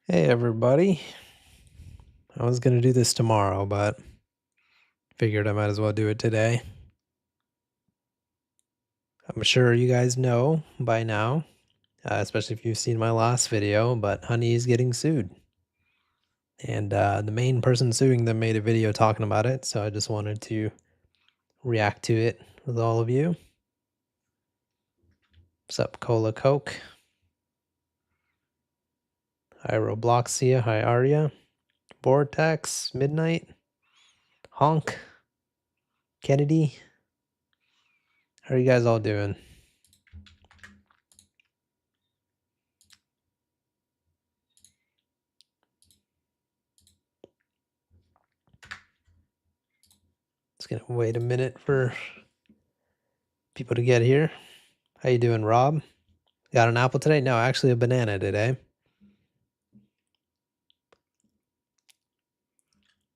Hey everybody. I was gonna do this tomorrow, but figured I might as well do it today. I'm sure you guys know by now, especially if you've seen my last video, but Honey is getting sued. And the main person suing them made a video talking about it, so I just wanted to react to it with all of you. What's up, Cola Coke? Hi, Robloxia. Hi, Arya. Vortex. Midnight. Honk. Kennedy. How are you guys all doing? Just gonna wait a minute for people to get here. How you doing, Rob? Got an apple today? No, actually a banana today.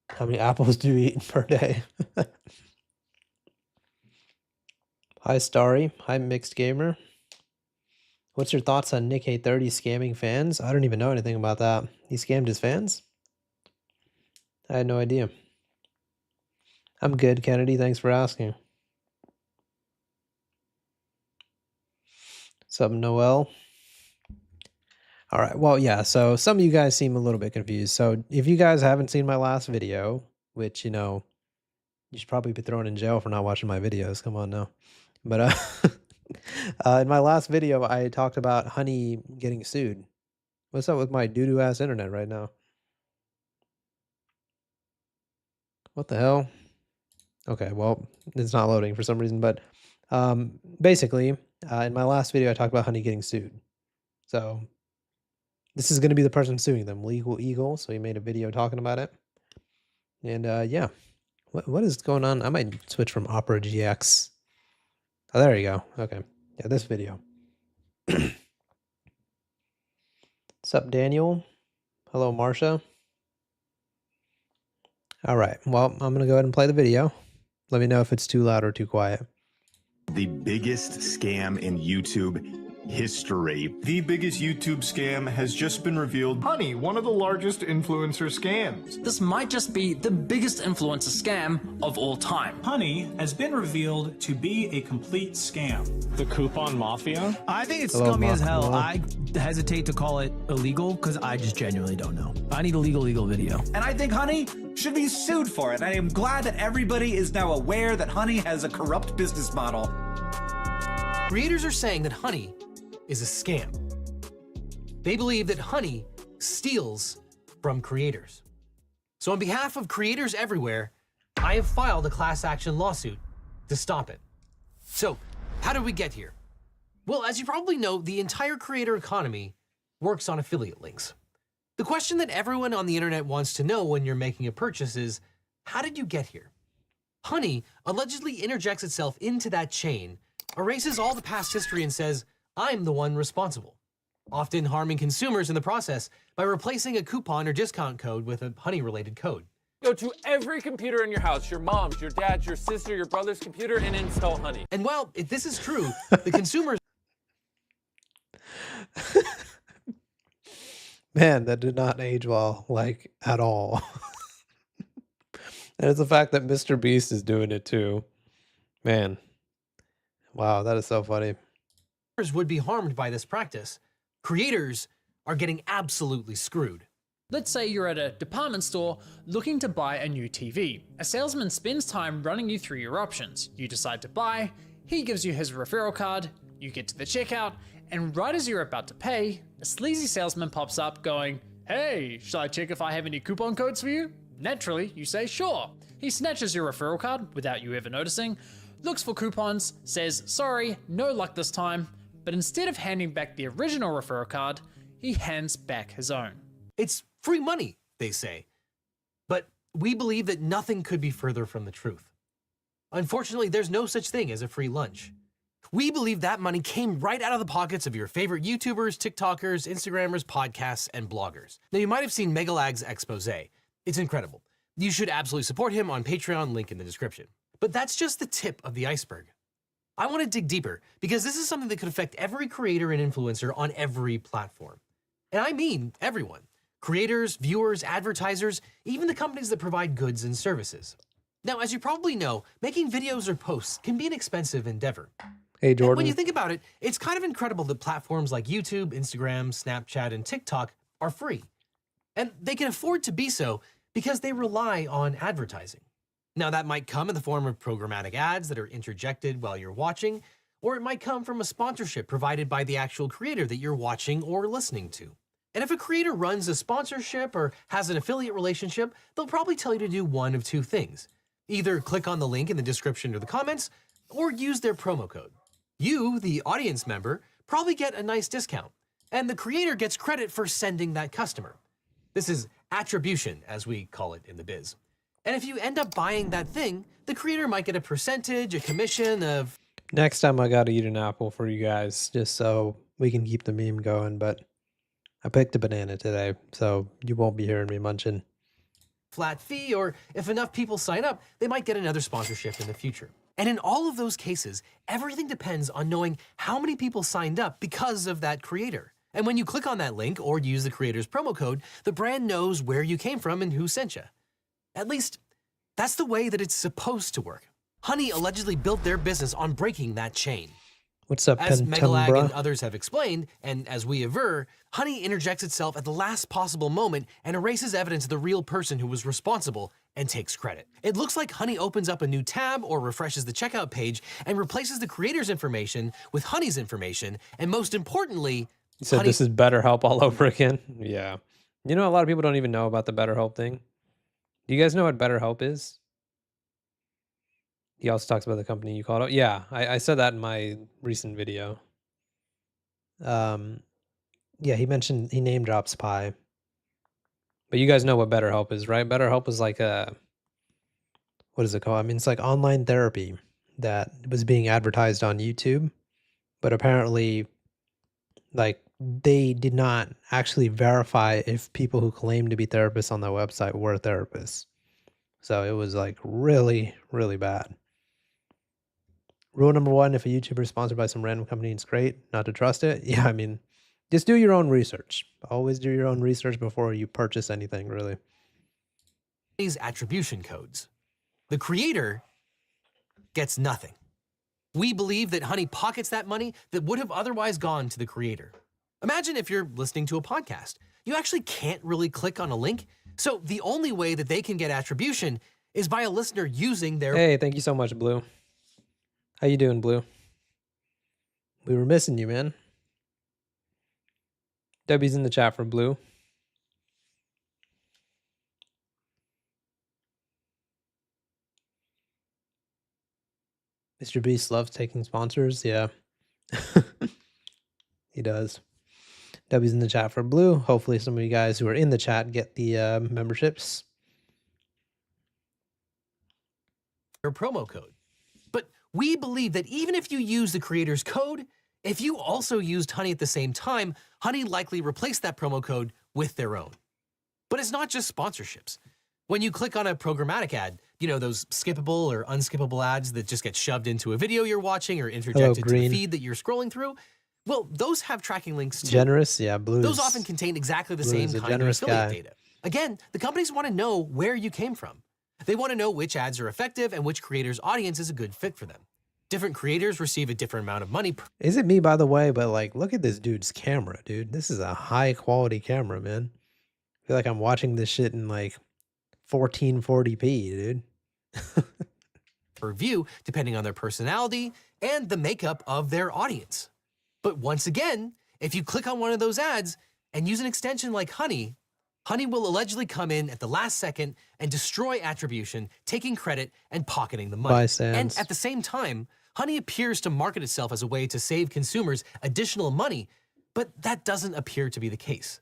How many apples do you eat per day? Hi, Starry. Hi, Mixed Gamer. What's your thoughts on Nick A30 scamming fans? I don't even know anything about that. He scammed his fans? I had no idea. I'm good, Kennedy. Thanks for asking. What's up, Noel? All right. Well, yeah. So some of you guys seem a little bit confused. So if you guys haven't seen my last video, which, you know, you should probably be thrown in jail for not watching my videos. Come on now. But in my last video, I talked about Honey getting sued. What's up with my doo-doo ass internet right now? What the hell? Okay, well, it's not loading for some reason, but basically, in my last video, I talked about Honey getting sued. So this is going to be the person suing them, Legal Eagle. So he made a video talking about it. And yeah, what is going on? I might switch from Opera GX. Oh, there you go. Okay. Yeah, this video. What's up, Daniel? Hello, Marsha. All right. Well, I'm going to go ahead and play the video. Let me know if it's too loud or too quiet. The biggest scam in YouTube history. The biggest YouTube scam has just been revealed. Honey, one of the largest influencer scams. This might just be the biggest influencer scam of all time. Honey has been revealed to be a complete scam. The coupon mafia? I think it's scummy as hell. I hesitate to call it illegal because I just genuinely don't know. I need a legal video. And I think Honey should be sued for it. I am glad that everybody is now aware that Honey has a corrupt business model. Creators are saying that Honey is a scam. They believe that Honey steals from creators. So on behalf of creators everywhere, I have filed a class action lawsuit to stop it. So how did we get here? Well, as you probably know, the entire creator economy works on affiliate links. The question that everyone on the internet wants to know when you're making a purchase is, how did you get here? Honey allegedly interjects itself into that chain, erases all the past history and says, I'm the one responsible, often harming consumers in the process by replacing a coupon or discount code with a Honey-related code. Go to every computer in your house, your mom's, your dad's, your sister, your brother's computer, and install Honey. And while if this is true, the consumers... Man, that did not age well, like, at all. And it's the fact that Mr. Beast is doing it too. Man. Wow, that is so funny. would be harmed by this practice. Creators are getting absolutely screwed. Let's say you're at a department store looking to buy a new TV. A salesman spends time running you through your options. You decide to buy, he gives you his referral card, you get to the checkout, and right as you're about to pay, a sleazy salesman pops up going, hey, shall I check if I have any coupon codes for you? Naturally, you say sure. He snatches your referral card without you ever noticing, looks for coupons, says sorry, no luck this time, but instead of handing back the original referral card, he hands back his own. It's free money, they say. But we believe that nothing could be further from the truth. Unfortunately, there's no such thing as a free lunch. We believe that money came right out of the pockets of your favorite YouTubers, TikTokers, Instagrammers, podcasts, and bloggers. Now, you might have seen Megalag's expose. It's incredible. You should absolutely support him on Patreon, link in the description. But that's just the tip of the iceberg. I want to dig deeper because this is something that could affect every creator and influencer on every platform. And I mean everyone. creators, viewers, advertisers, even the companies that provide goods and services. Now, as you probably know, making videos or posts can be an expensive endeavor. Hey, And when Jordan. you think about it, it's kind of incredible that platforms like YouTube, Instagram, Snapchat, and TikTok are free. And they can afford to be so because they rely on advertising. Now, that might come in the form of programmatic ads that are interjected while you're watching, or it might come from a sponsorship provided by the actual creator that you're watching or listening to. And if a creator runs a sponsorship or has an affiliate relationship, they'll probably tell you to do one of two things. Either click on the link in the description or the comments, or use their promo code. You, the audience member, probably get a nice discount, and the creator gets credit for sending that customer. This is attribution, as we call it in the biz. And if you end up buying that thing, the creator might get a percentage, a commission of... Next time I gotta eat an apple for you guys, just so we can keep the meme going, but I picked a banana today, so you won't be hearing me munching. flat fee, or if enough people sign up, they might get another sponsorship in the future. And in all of those cases, everything depends on knowing how many people signed up because of that creator. And when you click on that link or use the creator's promo code, the brand knows where you came from and who sent you. At least, that's the way that it's supposed to work. Honey allegedly built their business on breaking that chain. What's up, As Megalag and Pentumbra? others have explained, and as we aver, Honey interjects itself at the last possible moment and erases evidence of the real person who was responsible and takes credit. It looks like Honey opens up a new tab or refreshes the checkout page and replaces the creator's information with Honey's information, and most importantly, You said this is BetterHelp all over again? Yeah. You know, a lot of people don't even know about the BetterHelp thing. Do you guys know what BetterHelp is? He also talks about the company you called out. Yeah, I said that in my recent video. Yeah, he name drops Pi. But you guys know what BetterHelp is, right? BetterHelp is like what is it called? I mean, it's like online therapy that was being advertised on YouTube, but apparently, like, they did not actually verify if people who claimed to be therapists on their website were therapists. So it was like really, really bad. Rule number one, if a YouTuber is sponsored by some random company, it's great not to trust it. Yeah, I mean, just do your own research. Always do your own research before you purchase anything, really. These attribution codes. The creator gets nothing. We believe that Honey pockets that money that would have otherwise gone to the creator. Imagine if you're listening to a podcast. You actually can't really click on a link, so the only way that they can get attribution is by a listener using their... Hey, thank you so much, Blue. How you doing, Blue? We were missing you, man. Debbie's in the chat for Blue. Mr. Beast loves taking sponsors. Yeah. He does. Debbie's in the chat for Blue. Hopefully some of you guys who are in the chat get the memberships. Their promo code. But we believe that even if you use the creator's code, if you also used Honey at the same time, Honey likely replaced that promo code with their own. But it's not just sponsorships. When you click on a programmatic ad, you know, those skippable or unskippable ads that just get shoved into a video you're watching or interjected to the feed that you're scrolling through, well, those have tracking links too. Generous, yeah, Blue. Those often contain exactly the same kind of affiliate data. Again, the companies want to know where you came from. They want to know which ads are effective and which creator's audience is a good fit for them. Different creators receive a different amount of money. Is it me, by the way? But like, look at this dude's camera, dude. This is a high quality camera, man. I feel like I'm watching this shit in like 1440p, dude. Per view, depending on their personality and the makeup of their audience. But once again, if you click on one of those ads and use an extension like Honey, Honey will allegedly come in at the last second and destroy attribution, taking credit and pocketing the money. Bye, Sans. And at the same time, Honey appears to market itself as a way to save consumers additional money, but that doesn't appear to be the case.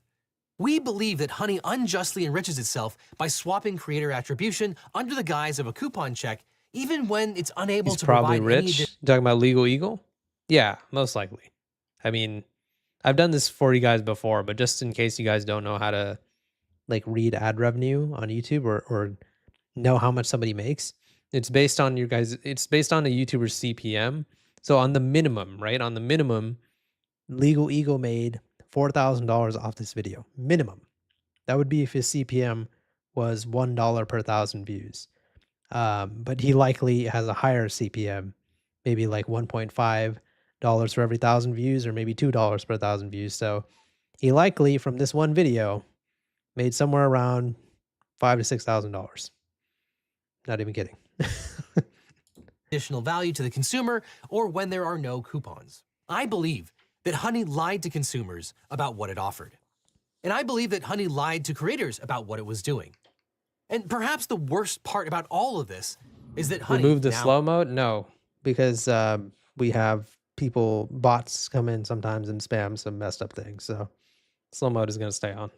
We believe that Honey unjustly enriches itself by swapping creator attribution under the guise of a coupon check, even when it's unable He's to probably provide rich. any... You talking about Legal Eagle? Yeah, most likely. I mean, I've done this for you guys before, but just in case you guys don't know how to like read ad revenue on YouTube or know how much somebody makes, it's based on it's based on a YouTuber's CPM. So on the minimum, right? On the minimum, Legal Eagle made $4,000 off this video. Minimum. That would be if his CPM was $1 per 1,000 views. But he likely has a higher CPM, maybe like $1.5 for every 1,000 views, or maybe $2 per 1,000 views. So he likely, from this one video, made somewhere around $5,000 to $6,000. Not even kidding. additional value to the consumer or when there are no coupons. I believe that Honey lied to consumers about what it offered. And I believe that Honey lied to creators about what it was doing. And perhaps the worst part about all of this is that Honey remove the now slow mode? No, because we have bots come in sometimes and spam some messed up things. So slow mode is going to stay on.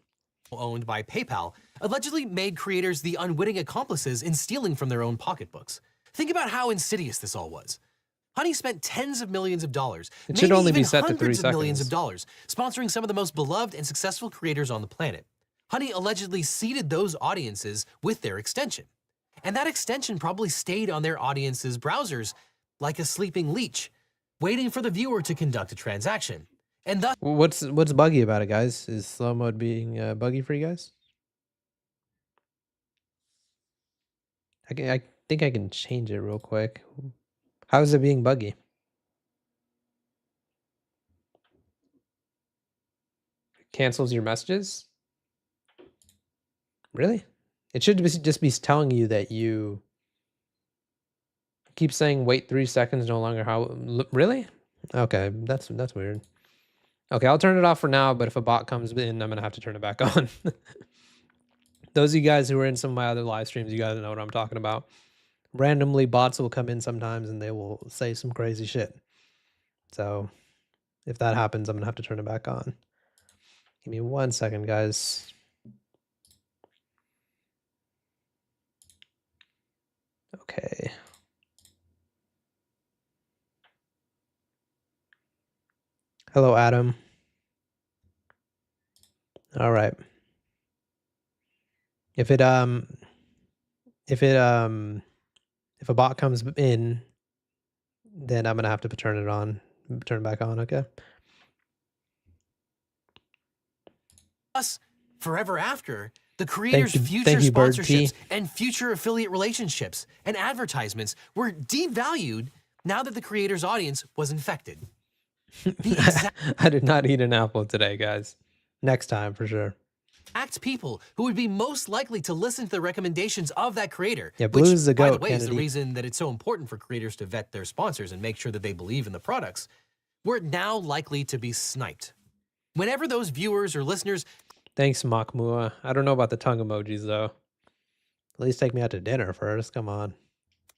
owned by PayPal, allegedly made creators the unwitting accomplices in stealing from their own pocketbooks. Think about how insidious this all was. Honey spent tens of millions of dollars, It should maybe only be even set to 3 hundreds of millions of seconds. dollars, sponsoring some of the most beloved and successful creators on the planet. Honey allegedly seeded those audiences with their extension. And that extension probably stayed on their audience's browsers like a sleeping leech, waiting for the viewer to conduct a transaction. And thus, What's buggy about it, guys? Is slow mode being buggy for you guys? I think I can change it real quick. How is it being buggy? Cancels your messages? Really? It should just be telling you that you keep saying wait 3 seconds, no longer really? Okay, that's weird. Okay, I'll turn it off for now, but if a bot comes in, I'm gonna have to turn it back on. Those of you guys who are in some of my other live streams, you guys know what I'm talking about. Randomly, bots will come in sometimes and they will say some crazy shit. So if that happens, I'm gonna have to turn it back on. Give me 1 second, guys. Okay. Hello, Adam. All right. If a bot comes in, then I'm gonna have to turn it back on. Okay. thus, forever after, the creators' future thank you, Bird sponsorships P. and future affiliate relationships and advertisements were devalued now that the creator's audience was infected. I did not eat an apple today, guys. Next time for sure. Act people who would be most likely to listen to the recommendations of that creator. Yeah, Blue's the by the goat, way, is the Kennedy. reason that it's so important for creators to vet their sponsors and make sure that they believe in the products. We're now likely to be sniped. Whenever those viewers or listeners Thanks, Makmua. I don't know about the tongue emojis though. At least take me out to dinner first. Come on.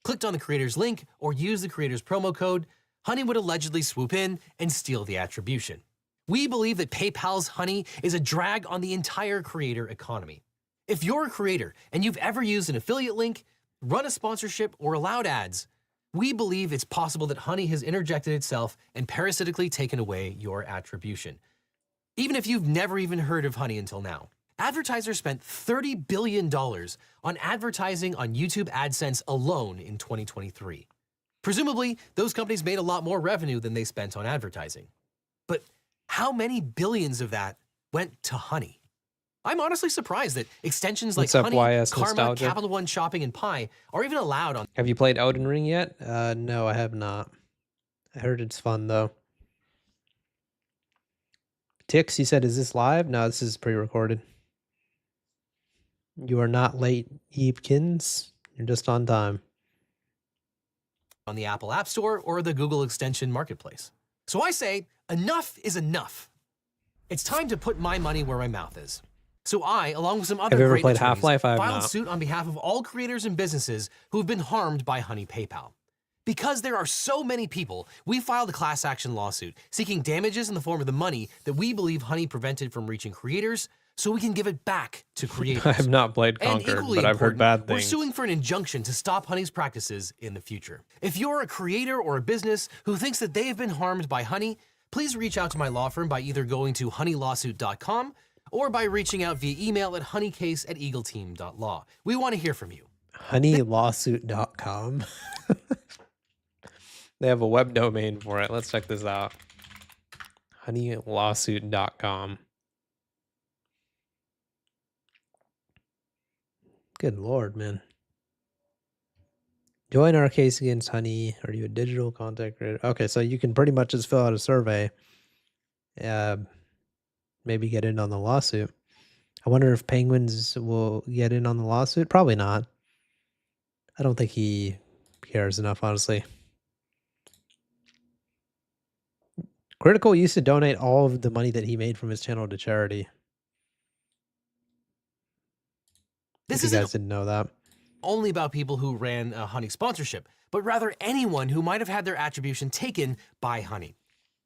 clicked on the creator's link or used the creator's promo code, Honey would allegedly swoop in and steal the attribution. We believe that PayPal's Honey is a drag on the entire creator economy. If you're a creator and you've ever used an affiliate link, run a sponsorship, or allowed ads, we believe it's possible that Honey has interjected itself and parasitically taken away your attribution. Even if you've never even heard of Honey until now. Advertisers spent $30 billion on advertising on YouTube AdSense alone in 2023. Presumably, those companies made a lot more revenue than they spent on advertising. But how many billions of that went to Honey? I'm honestly surprised that extensions like What's up, Honey, YS Karma, Nostalgia? Capital One Shopping, and Pi are even allowed on. Have you played Elden Ring yet? No, I have not. I heard it's fun though. Tix, he said, is this live? No, this is pre-recorded. You are not late, Eepkins. You're just on time. On the Apple App Store or the Google Extension Marketplace. So I say, enough is enough. It's time to put my money where my mouth is. So I, along with some other Have you ever great played attorneys, Half-Life? I have filed not. suit on behalf of all creators and businesses who have been harmed by Honey PayPal. Because there are so many people, we filed a class action lawsuit seeking damages in the form of the money that we believe Honey prevented from reaching creators so we can give it back to creators. I have not played And Conquer, equally but I've heard important, bad we're things. suing for an injunction to stop Honey's practices in the future. If you're a creator or a business who thinks that they have been harmed by Honey, please reach out to my law firm by either going to honeylawsuit.com or by reaching out via email at honeycase@eagleteam.law. We want to hear from you. Honeylawsuit.com. They have a web domain for it. Let's check this out. Honeylawsuit.com. Good lord, man. Join our case against Honey. Are you a digital content creator? Okay, so you can pretty much just fill out a survey. Maybe get in on the lawsuit. I wonder if Penguins will get in on the lawsuit. Probably not. I don't think he cares enough, honestly. Critical used to donate all of the money that he made from his channel to charity. This If you guys isn't didn't know that. only about people who ran a Honey sponsorship, but rather anyone who might have had their attribution taken by Honey.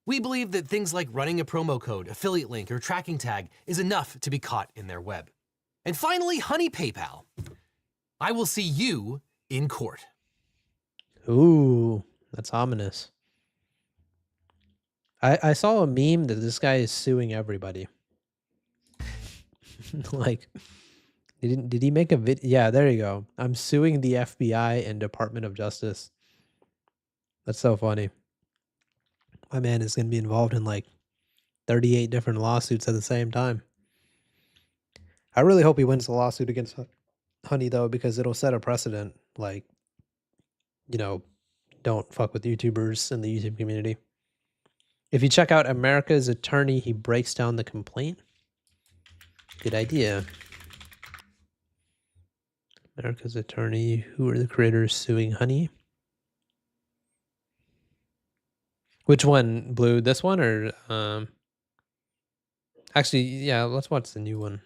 We believe that things like running a promo code, affiliate link, or tracking tag is enough to be caught in their web. And finally, Honey PayPal. I will see you in court. Ooh, that's ominous. I saw a meme that this guy is suing everybody. Like, did he make a vid? Yeah, there you go. I'm suing the FBI and Department of Justice. That's so funny. My man is going to be involved in like 38 different lawsuits at the same time. I really hope he wins the lawsuit against Honey, though, because it'll set a precedent. Like, you know, don't fuck with YouTubers in the YouTube community. If you check out America's Attorney, he breaks down the complaint. Good idea. America's Attorney, who are the creators suing Honey? Which one, Blue? This one or actually, yeah, let's watch the new one.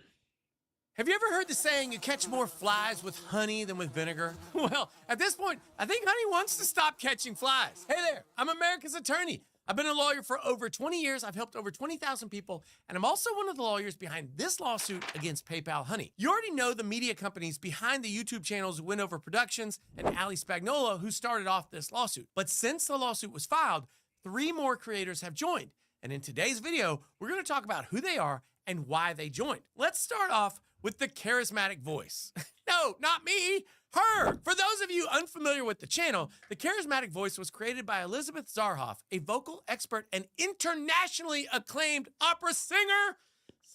Have you ever heard the saying, you catch more flies with honey than with vinegar? Well, at this point, I think Honey wants to stop catching flies. Hey there, I'm America's Attorney. I've been a lawyer for over 20 years. I've helped over 20,000 people, and I'm also one of the lawyers behind this lawsuit against PayPal Honey. You already know the media companies behind the YouTube channels Winover Productions and Ali Spagnuolo, who started off this lawsuit. But since the lawsuit was filed, 3 more creators have joined. And in today's video, we're going to talk about who they are and why they joined. Let's start off with the charismatic voice. No, not me, her. For those of you unfamiliar with the channel, the charismatic voice was created by Elizabeth Zarhoff, a vocal expert and internationally acclaimed opera singer.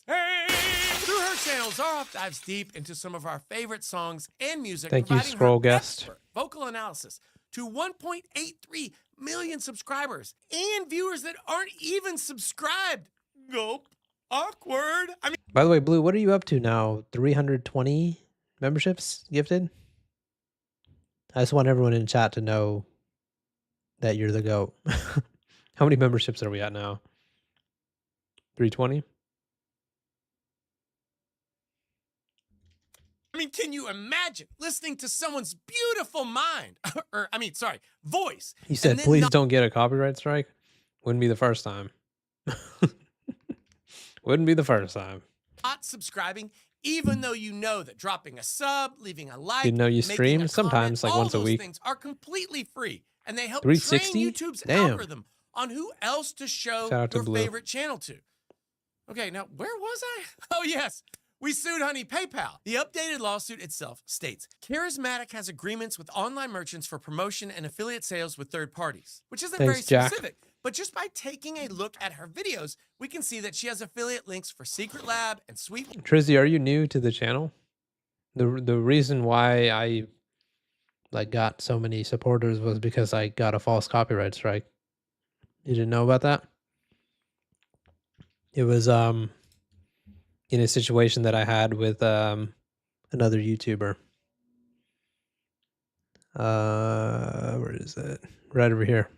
Through her channel, Zarhoff dives deep into some of our favorite songs and music. Thank you, scroll guest. Vocal analysis to 1.83 million subscribers and viewers that aren't even subscribed. Gulp. Awkward. I mean, by the way, Blue, what are you up to now? 320 memberships gifted? I just want everyone in chat to know that you're the GOAT. How many memberships are we at now? 320? I mean, can you imagine listening to someone's beautiful mind? Voice. He said, please don't get a copyright strike. Wouldn't be the first time. Wouldn't be the first time. Not subscribing, even though you know that dropping a sub, leaving a like, didn't know you stream sometimes, like once a week. Things are completely free, and they help 360? train YouTube's algorithm on who else to show your Blue. favorite channel to. Okay, now where was I? Oh yes. We sued Honey PayPal. The updated lawsuit itself states, Charismatic has agreements with online merchants for promotion and affiliate sales with third parties, which isn't very specific. But just by taking a look at her videos, we can see that she has affiliate links for Secret Lab and Sweet. Trizzy, are you new to the channel? The reason why I got so many supporters was because I got a false copyright strike. You didn't know about that? It was in a situation that I had with another YouTuber. Where is it? Right over here.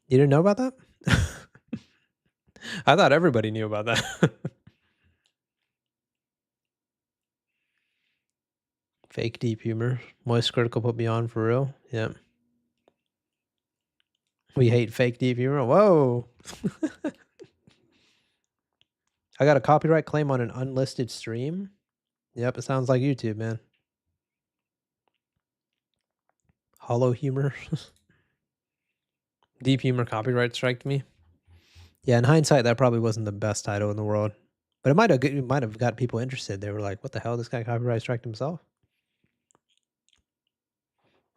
You didn't know about that? I thought everybody knew about that. Fake deep humor. Moist Critical put me on for real. Yeah. We hate fake deep humor. Whoa. I got a copyright claim on an unlisted stream. Yep, it sounds like YouTube, man. Hollow humor. Deep humor copyright striked me. Yeah, in hindsight, that probably wasn't the best title in the world. But it might have got people interested. They were like, what the hell? This guy copyright striked himself?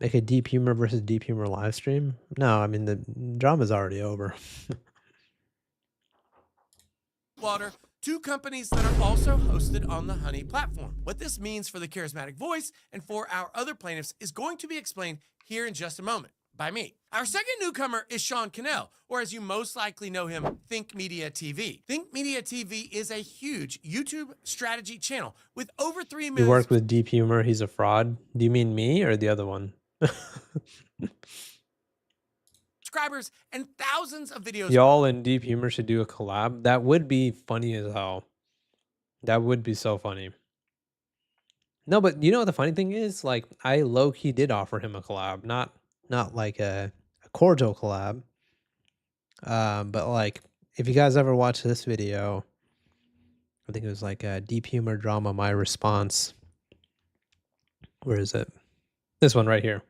Make a deep humor versus deep humor live stream? No, I mean, the drama's already over. Water two companies that are also hosted on the Honey platform. What this means for the charismatic voice and for our other plaintiffs is going to be explained here in just a moment by me. Our second newcomer is Sean Cannell, or as you most likely know him, Think Media TV. Think Media TV is a huge YouTube strategy channel with over 3 You million worked with Deep Humor, he's a fraud. Do you mean me or the other one? subscribers and thousands of videos. Y'all in Deep Humor should do a collab. That would be funny as hell. That would be so funny. No, but you know what the funny thing is? Like, I low-key did offer him a collab. Not like a cordial collab. But like, if you guys ever watch this video, I think it was like a Deep Humor Drama, My Response. Where is it? This one right here.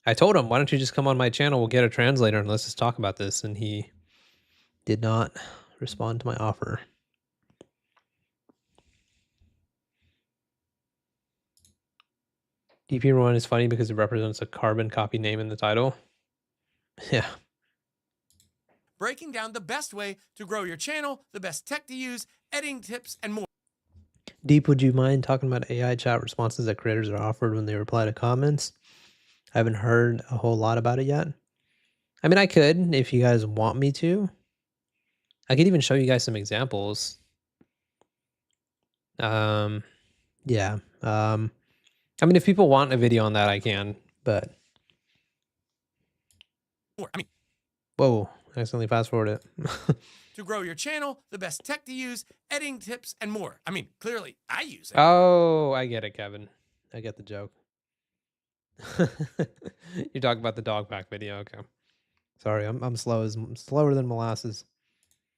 I told him, why don't you just come on my channel? We'll get a translator and let's just talk about this. And he did not respond to my offer. Deep Humor one is funny because it represents a carbon copy name in the title. Yeah. Breaking down the best way to grow your channel, the best tech to use, editing tips, and more. Deep, would you mind talking about AI chat responses that creators are offered when they reply to comments? I haven't heard a whole lot about it yet. I mean, I could if you guys want me to. I could even show you guys some examples. Yeah. I mean, if people want a video on that, I can, but... Whoa, I accidentally fast forwarded it. To grow your channel, the best tech to use, editing tips, and more. I mean, clearly, I use it. Oh, I get it, Kevin. I get the joke. You're talking about the dog pack video, okay. Sorry, I'm slower than molasses.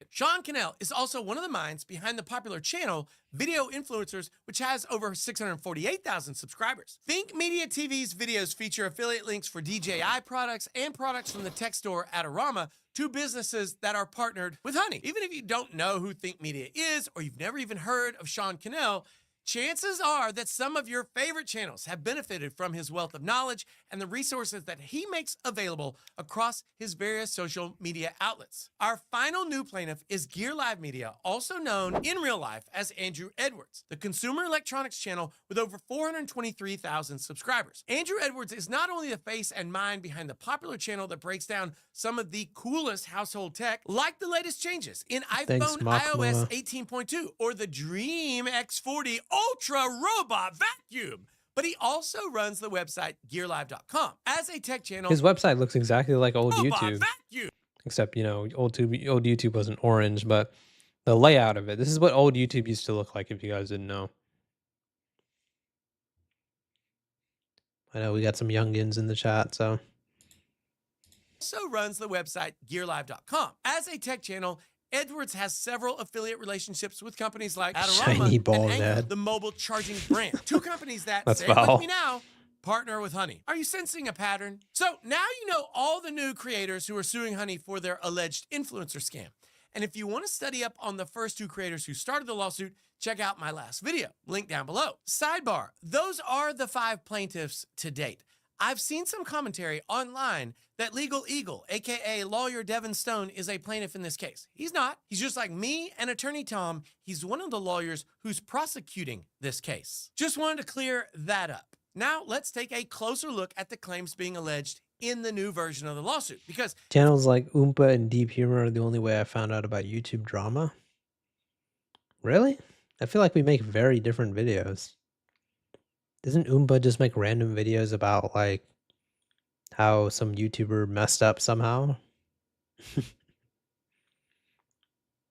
Sean Cannell is also one of the minds behind the popular channel Video Influencers, which has over 648,000 subscribers. Think Media TV's videos feature affiliate links for DJI products and products from the tech store Adorama, two businesses that are partnered with Honey. Even if you don't know who Think Media is, or you've never even heard of Sean Cannell, chances are that some of your favorite channels have benefited from his wealth of knowledge and the resources that he makes available across his various social media outlets. Our final new plaintiff is Gear Live Media, also known in real life as Andrew Edwards, the consumer electronics channel with over 423,000 subscribers. Andrew Edwards is not only the face and mind behind the popular channel that breaks down some of the coolest household tech, like the latest changes in iPhone iOS 18.2 or the Dream X40 Ultra Robot Vacuum, but he also runs the website GearLive.com as a tech channel. His website looks exactly like old YouTube, Vacuum. except, you know, old YouTube wasn't orange, but the layout of it. This is what old YouTube used to look like, if you guys didn't know. I know we got some youngins in the chat, so. Also runs the website GearLive.com as a tech channel. Edwards has several affiliate relationships with companies like Adorama and Anchor, the mobile charging brand. Two companies that, say it with me now, partner with Honey. Are you sensing a pattern? So now you know all the new creators who are suing Honey for their alleged influencer scam. And if you want to study up on the first two creators who started the lawsuit, check out my last video, link down below. Sidebar, those are the 5 plaintiffs to date. I've seen some commentary online that Legal Eagle, aka Lawyer Devin Stone, is a plaintiff in this case. He's not. He's just like me and Attorney Tom. He's one of the lawyers who's prosecuting this case. Just wanted to clear that up. Now let's take a closer look at the claims being alleged in the new version of the lawsuit, because Channels like Oompa and Deep Humor are the only way I found out about YouTube drama. Really? I feel like we make very different videos. Doesn't Oompa just make random videos about, like, how some YouTuber messed up somehow?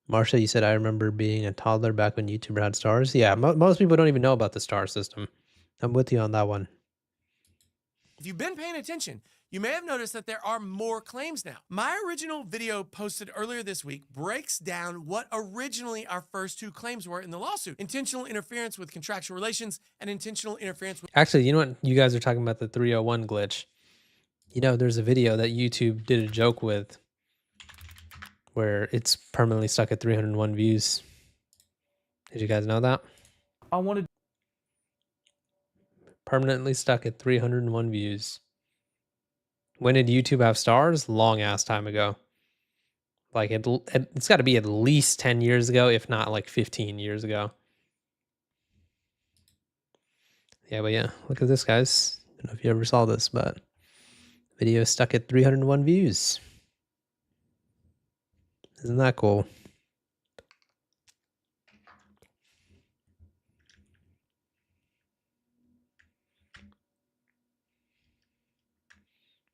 Marcia, you said, I remember being a toddler back when YouTuber had stars. Yeah, most people don't even know about the star system. I'm with you on that one. If you've been paying attention, you may have noticed that there are more claims now. My original video posted earlier this week breaks down what originally our first 2 claims were in the lawsuit: intentional interference with contractual relations and intentional interference with... Actually, you know what? You guys are talking about the 301 glitch. You know, there's a video that YouTube did a joke with where it's permanently stuck at 301 views. Did you guys know that? I wanted... Permanently stuck at 301 views. When did YouTube have stars? Long ass time ago. Like it's got to be at least 10 years ago, if not like 15 years ago. Yeah, but yeah, look at this, guys. I don't know if you ever saw this, but video stuck at 301 views. Isn't that cool?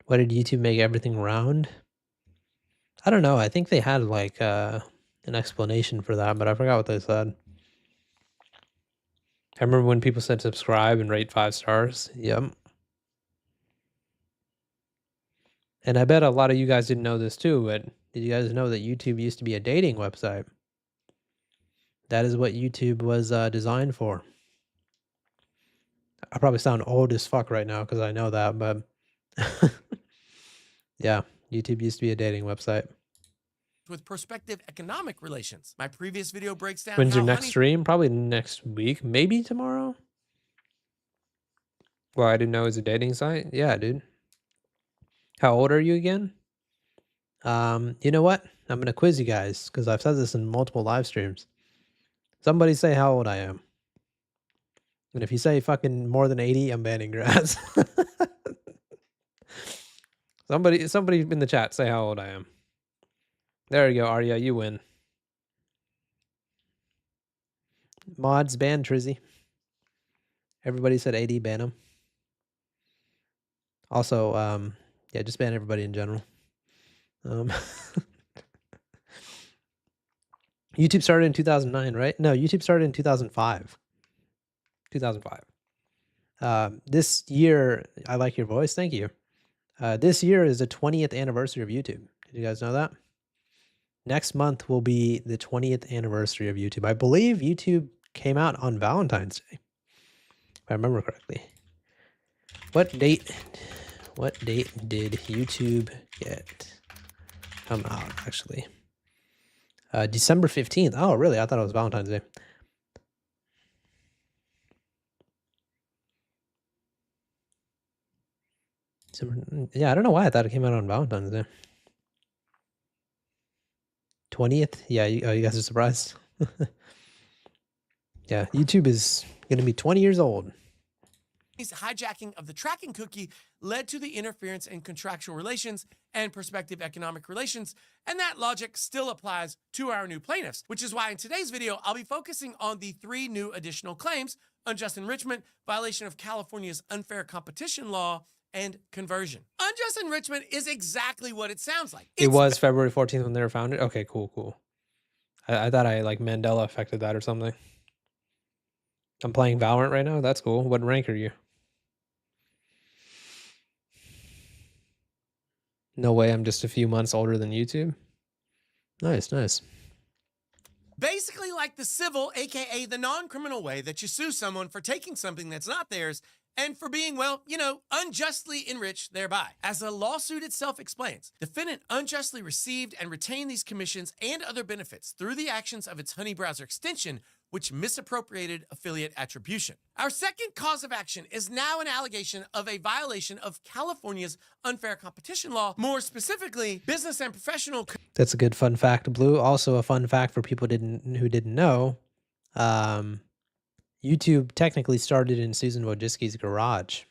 Why did YouTube make everything round? I don't know. I think they had like an explanation for that, but I forgot what they said. I remember when people said subscribe and rate 5 stars. Yep. And I bet a lot of you guys didn't know this too, but did you guys know that YouTube used to be a dating website? That is what YouTube was designed for. I probably sound old as fuck right now because I know that, but yeah, YouTube used to be a dating website. With prospective economic relations. My previous video breaks down When's how your next honey stream? Probably next week, maybe tomorrow. Well, I didn't know it was a dating site. Yeah, dude. How old are you again? You know what? I'm gonna quiz you guys because I've said this in multiple live streams. Somebody say how old I am. And if you say fucking more than 80, I'm banning your ass. Somebody in the chat say how old I am. There you go, Arya, you win. Mods ban Trizzy. Everybody said 80, ban him. Also, yeah, just ban everybody in general. YouTube started in 2009, right? No, YouTube started in 2005. 2005. This year, I like your voice. Thank you. This year is the 20th anniversary of YouTube. Did you guys know that? Next month will be the 20th anniversary of YouTube. I believe YouTube came out on Valentine's Day, if I remember correctly. What date did YouTube come out, actually? December 15th. Oh, really? I thought it was Valentine's Day. Yeah, I don't know why I thought it came out on Valentine's Day. 20th? Yeah, you guys are surprised? Yeah, YouTube is going to be 20 years old. hijacking of the tracking cookie led to the interference in contractual relations and prospective economic relations, and that logic still applies to our new plaintiffs, which is why in today's video, I'll be focusing on the 3 new additional claims: unjust enrichment, violation of California's unfair competition law, and conversion. Unjust enrichment is exactly what it sounds like. It was February 14th when they were founded? Okay, cool. I thought I like Mandela affected that or something. I'm playing Valorant right now? That's cool. What rank are you? No way, I'm just a few months older than YouTube. Nice. Basically like the civil, aka the non-criminal way that you sue someone for taking something that's not theirs and for being, well, you know, unjustly enriched thereby. As the lawsuit itself explains, defendant unjustly received and retained these commissions and other benefits through the actions of its Honey browser extension, which misappropriated affiliate attribution. Our second cause of action is now an allegation of a violation of California's unfair competition law, more specifically, business and professional. That's a good fun fact, Blue. Also a fun fact for people who didn't know. YouTube technically started in Susan Wojcicki's garage.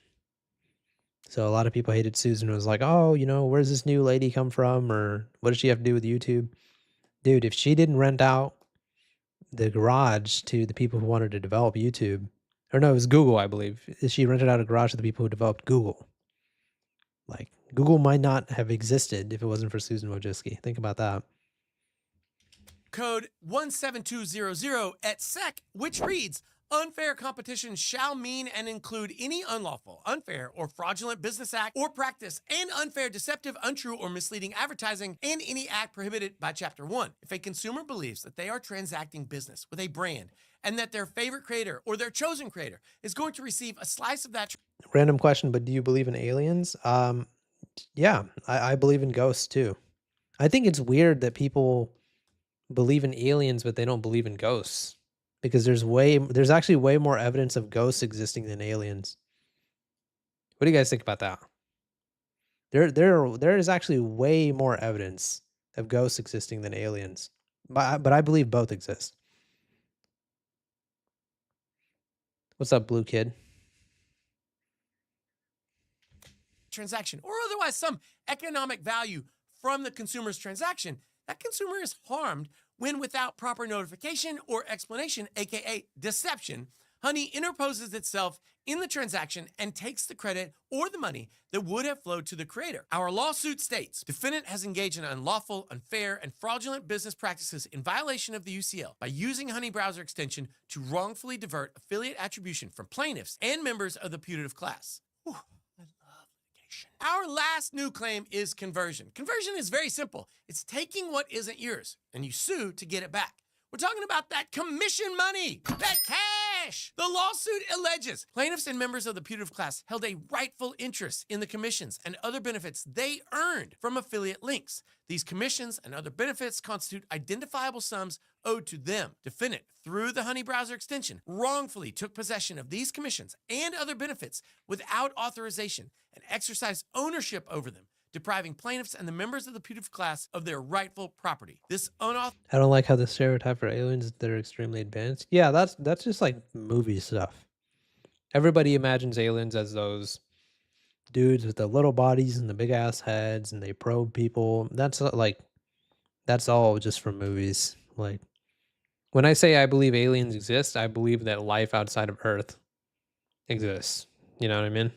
So a lot of people hated Susan and was like, oh, you know, where's this new lady come from? Or what does she have to do with YouTube? Dude, if she didn't rent out the garage to the people who wanted to develop YouTube, or no, it was Google, I believe. She rented out a garage to the people who developed Google. Like, Google might not have existed if it wasn't for Susan Wojcicki. Think about that. Code 17200 et sec, which reads, unfair competition shall mean and include any unlawful, unfair, or fraudulent business act or practice, and unfair, deceptive, untrue, or misleading advertising, and any act prohibited by Chapter 1. If a consumer believes that they are transacting business with a brand and that their favorite creator or their chosen creator is going to receive a slice of that. Random question, but do you believe in aliens? Yeah, I believe in ghosts too. I think it's weird that people believe in aliens, but they don't believe in ghosts. Because there's actually way more evidence of ghosts existing than aliens. What do you guys think about that? There is actually way more evidence of ghosts existing than aliens. But I believe both exist. What's up, blue kid? transaction or otherwise some economic value from the consumer's transaction, that consumer is harmed when without proper notification or explanation, aka deception, Honey interposes itself in the transaction and takes the credit or the money that would have flowed to the creator. Our lawsuit states, defendant has engaged in unlawful, unfair, and fraudulent business practices in violation of the UCL by using Honey browser extension to wrongfully divert affiliate attribution from plaintiffs and members of the putative class. Whew. Our last new claim is conversion. Conversion is very simple. It's taking what isn't yours and you sue to get it back. We're talking about that commission money, that cash. The lawsuit alleges plaintiffs and members of the putative class held a rightful interest in the commissions and other benefits they earned from affiliate links. These commissions and other benefits constitute identifiable sums owed to them. Defendant, through the Honey browser extension, wrongfully took possession of these commissions and other benefits without authorization and exercised ownership over them, depriving plaintiffs and the members of the putative class of their rightful property. This unauthorized... I don't like how the stereotype for aliens is they're extremely advanced. Yeah, that's just like movie stuff. Everybody imagines aliens as those dudes with the little bodies and the big ass heads and they probe people. That's all just from movies. Like, when I say I believe aliens exist, I believe that life outside of Earth exists. You know what I mean?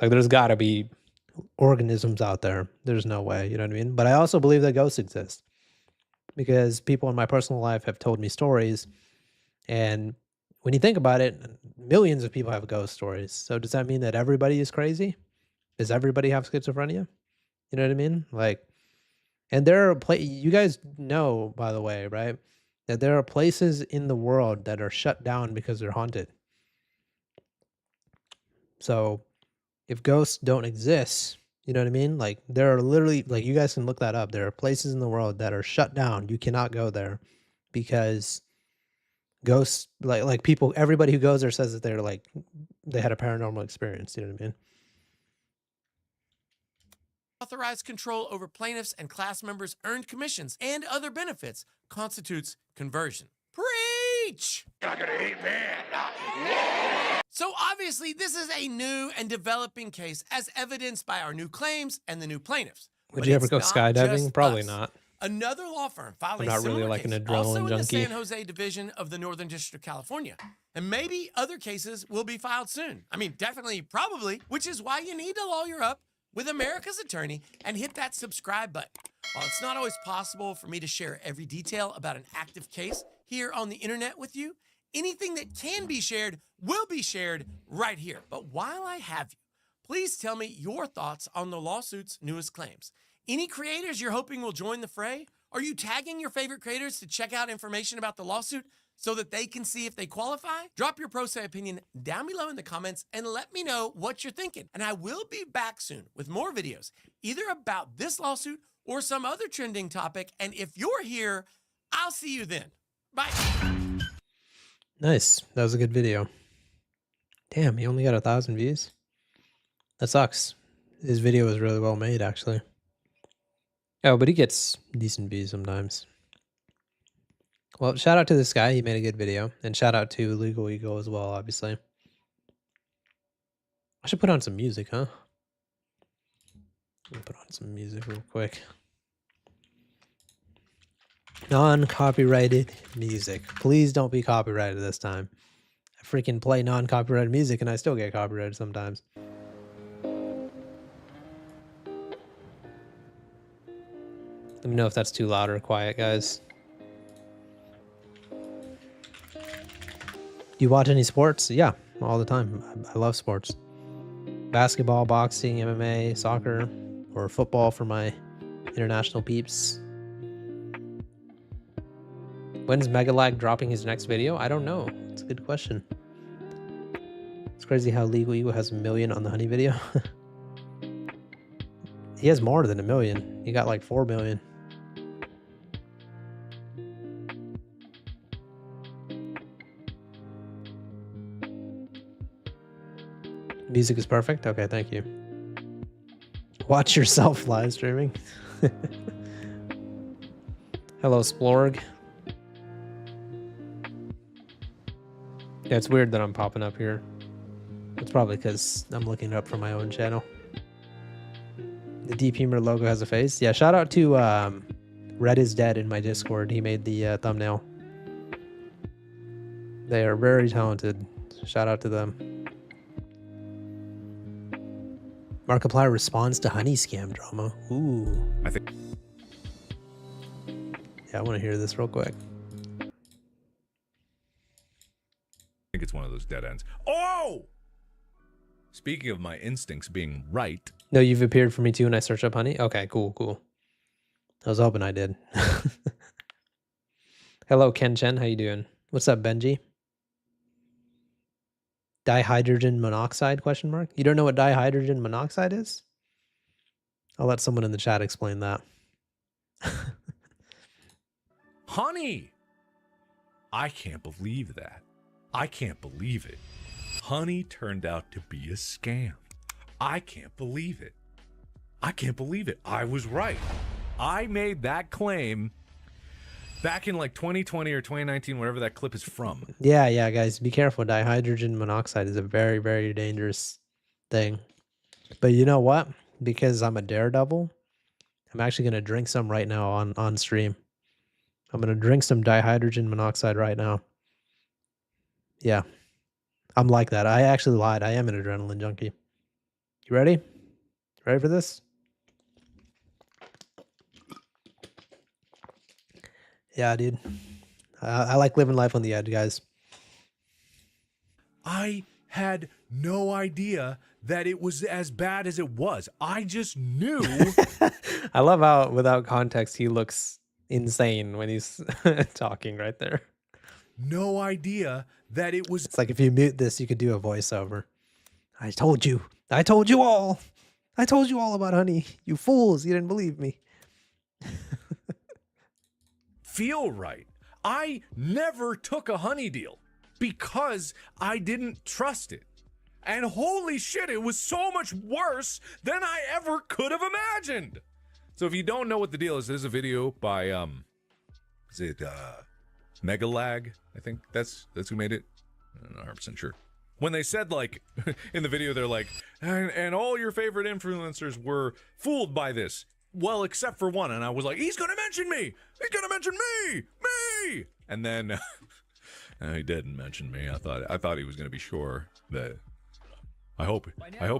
Like, there's got to be organisms out there. There's no way, you know what I mean? But I also believe that ghosts exist because people in my personal life have told me stories, and when you think about it, millions of people have ghost stories. So does that mean that everybody is crazy? Does everybody have schizophrenia? You know what I mean? Like, and there are you guys know, by the way, right, that there are places in the world that are shut down because they're haunted. So if ghosts don't exist, you know what I mean? Like, there are literally, like, you guys can look that up. There are places in the world that are shut down. You cannot go there because ghosts, like people, everybody who goes there says that they're like, they had a paranormal experience. You know what I mean? Authorized control over plaintiffs and class members' earned commissions and other benefits constitutes conversion. Preach! Not gonna hate that. So obviously, this is a new and developing case as evidenced by our new claims and the new plaintiffs. Would you ever go skydiving? Probably not. Another law firm filed I'm a not similar really like case, an adrenaline also in the junkie. San Jose division of the Northern District of California. And maybe other cases will be filed soon. I mean, definitely, probably, which is why you need to lawyer up with America's Attorney and hit that subscribe button. While it's not always possible for me to share every detail about an active case here on the internet with you, anything that can be shared will be shared right here. But while I have you, please tell me your thoughts on the lawsuit's newest claims. Any creators you're hoping will join the fray? Are you tagging your favorite creators to check out information about the lawsuit so that they can see if they qualify? Drop your pro se opinion down below in the comments and let me know what you're thinking. And I will be back soon with more videos, either about this lawsuit or some other trending topic. And if you're here, I'll see you then. Bye. Nice. That was a good video. Damn, he only got 1,000 views. That sucks. His video was really well made, actually. Oh, but he gets decent views sometimes. Well, shout out to this guy. He made a good video. And shout out to Legal Eagle as well, obviously. I should put on some music, huh? Let me put on some music real quick. Non-copyrighted music. Please don't be copyrighted this time. I freaking play non-copyrighted music and I still get copyrighted sometimes. Let me know if that's too loud or quiet, guys. Do you watch any sports? Yeah, all the time. I love sports. Basketball, boxing, MMA, soccer, or football for my international peeps. When's Megalag dropping his next video? I don't know. It's a good question. It's crazy how Legal Eagle has 1 million on the Honey video. He has more than 1 million. He got like 4 million. Music is perfect? Okay, thank you. Watch yourself live streaming. Hello, Splorg. Yeah, it's weird that I'm popping up here. It's probably because I'm looking it up for my own channel. The Deep Humor logo has a face. Yeah, shout out to Red is Dead in my Discord. He made the thumbnail. They are very talented. Shout out to them. Markiplier responds to Honey scam drama. Ooh. I think. Yeah, I want to hear this real quick. I think it's one of those dead ends. Oh! Speaking of my instincts being right. No, you've appeared for me too when I search up Honey? Okay, cool, cool. I was hoping I did. Hello, Ken Chen. How you doing? What's up, Benji? Dihydrogen monoxide, question mark? You don't know what dihydrogen monoxide is? I'll let someone in the chat explain that. Honey! I can't believe that. I can't believe it. Honey turned out to be a scam. I can't believe it. I can't believe it. I was right. I made that claim back in like 2020 or 2019, whatever that clip is from. Yeah, guys, be careful. Dihydrogen monoxide is a very, very dangerous thing. But you know what? Because I'm a daredevil, I'm actually going to drink some right now on stream. I'm going to drink some dihydrogen monoxide right now. Yeah, I'm like that. I actually lied. I am an adrenaline junkie. You ready? Ready for this? Yeah, dude. I like living life on the edge, guys. I had no idea that it was as bad as it was. I just knew. I love how, without context, he looks insane when he's talking right there. No idea that it was. It's like if you mute this, you could do a voiceover. I told you. I told you all. I told you all about Honey. You fools. You didn't believe me. Feel right. I never took a Honey deal because I didn't trust it. And holy shit, it was so much worse than I ever could have imagined. So if you don't know what the deal is, there's a video by is it Megalag? I think that's who made it. I'm not 100% sure. When they said, like, in the video, they're like, and all your favorite influencers were fooled by this. Well, except for one. And I was like, he's going to mention me. He's going to mention me. Me. And then he didn't mention me. I thought he was going to be sure that. I hope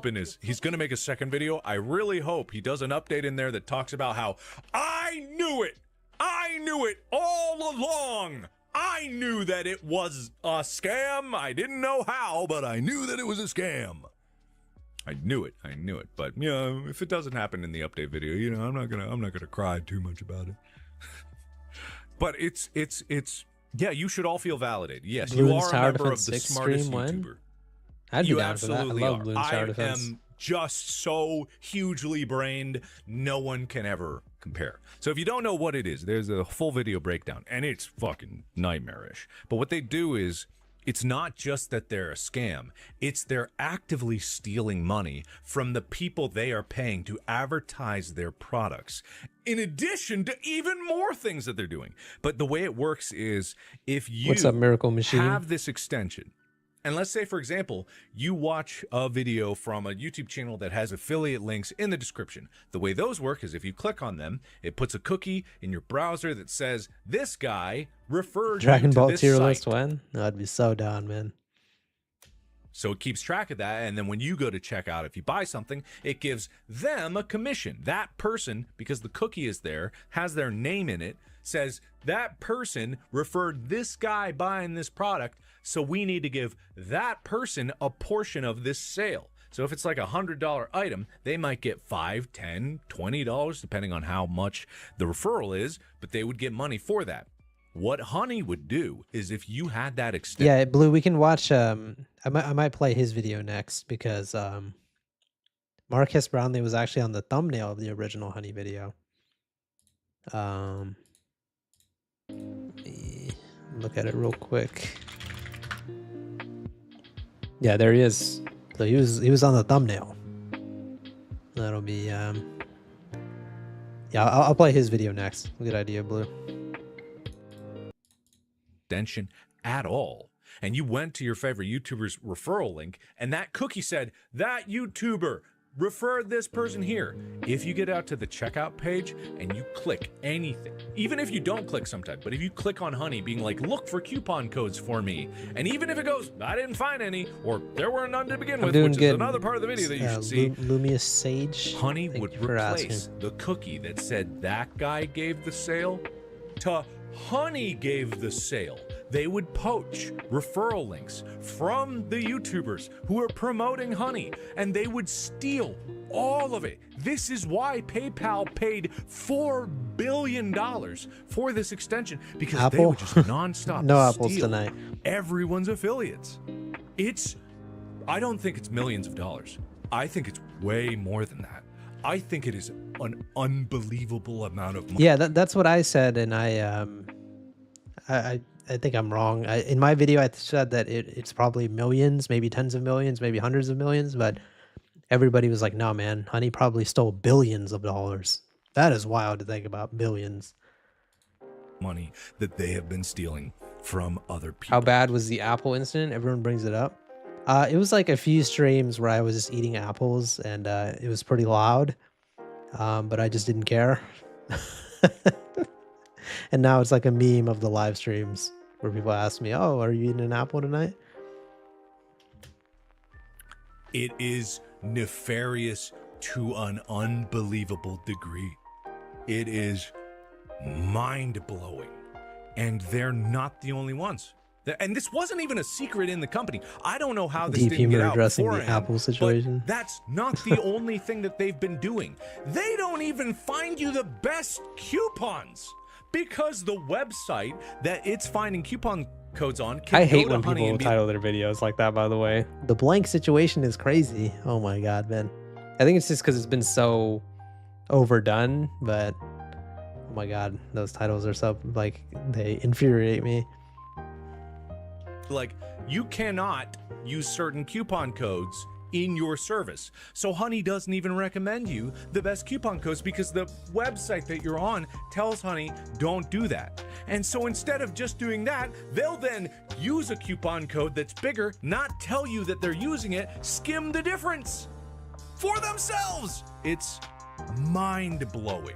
in he's going to make a second video. I really hope he does an update in there that talks about how I knew it all along. I knew that it was a scam. I didn't know how, but I knew that it was a scam. I knew it. But you know, if it doesn't happen in the update video, you know, I'm not gonna cry too much about it. But it's yeah, you should all feel validated. Yes, you are a member of the smartest YouTuber. I'd be down for that. I love Bloons Tower Defense. I am just so hugely brained, no one can ever compare. So if you don't know what it is, there's a full video breakdown, and it's fucking nightmarish. But what they do is, it's not just that they're a scam, it's they're actively stealing money from the people they are paying to advertise their products, in addition to even more things that they're doing. But the way it works is, if you What's up, Miracle Machine? Have this extension, and let's say, for example, you watch a video from a YouTube channel that has affiliate links in the description. The way those work is if you click on them, it puts a cookie in your browser that says, this guy referred Dragon you to Ball this tier site. list when? No, I'd be so down, man. So it keeps track of that, and then when you go to check out, if you buy something, it gives them a commission. That person, because the cookie is there, has their name in it, says that person referred this guy buying this product, so we need to give that person a portion of this sale. So if it's like a $100 item, they might get $5, $10, $20, depending on how much the referral is, but they would get money for that. What Honey would do is, if you had that extent. Yeah, Blue, we can watch. I might play his video next because Marques Brownlee was actually on the thumbnail of the original Honey video. Let me look at it real quick. Yeah, there he is. So he was on the thumbnail. That'll be yeah. I'll play his video next. Good idea, Blue. extension at all, and you went to your favorite YouTuber's referral link, and that cookie said, that YouTuber referred this person here. If you get out to the checkout page and you click anything, even if you don't click sometimes, but if you click on Honey being like, look for coupon codes for me, and even if it goes, I didn't find any, or there were none to begin with, which is another part of the video that you should see. Lumious Sage. Honey would replace the cookie that said that guy gave the sale to Honey gave the sale. They would poach referral links from the YouTubers who are promoting Honey, and they would steal all of it. This is why PayPal paid $4 billion for this extension, because they would just nonstop no apples steal tonight. Everyone's affiliates. I don't think it's millions of dollars. I think it's way more than that. I think it is an unbelievable amount of money. Yeah, that's what I said, and I think I'm wrong. In my video, I said that it's probably millions, maybe tens of millions, maybe hundreds of millions, but everybody was like, no, man, Honey probably stole billions of dollars. That is wild to think about, billions. Money that they have been stealing from other people. How bad was the apple incident? Everyone brings it up. It was like a few streams where I was just eating apples, and it was pretty loud, but I just didn't care. And now it's like a meme of the live streams where people ask me, oh, are you eating an apple tonight? It is nefarious to an unbelievable degree. It is mind-blowing. And they're not the only ones. And this wasn't even a secret in the company. I don't know how this Deep didn't get humor out addressing beforehand, the apple situation. but that's not the only thing that they've been doing. They don't even find you the best coupons, because the website that it's finding coupon codes on can I hate go to when Honey people and be title their videos like that, by the way. The blank situation is crazy. Oh my God, man. I think it's just because it's been so overdone, but oh my God, those titles are so, like, they infuriate me. like, you cannot use certain coupon codes in your service. So Honey doesn't even recommend you the best coupon codes, because the website that you're on tells Honey, don't do that. And so instead of just doing that, they'll then use a coupon code that's bigger, not tell you that they're using it, skim the difference for themselves. It's mind-blowing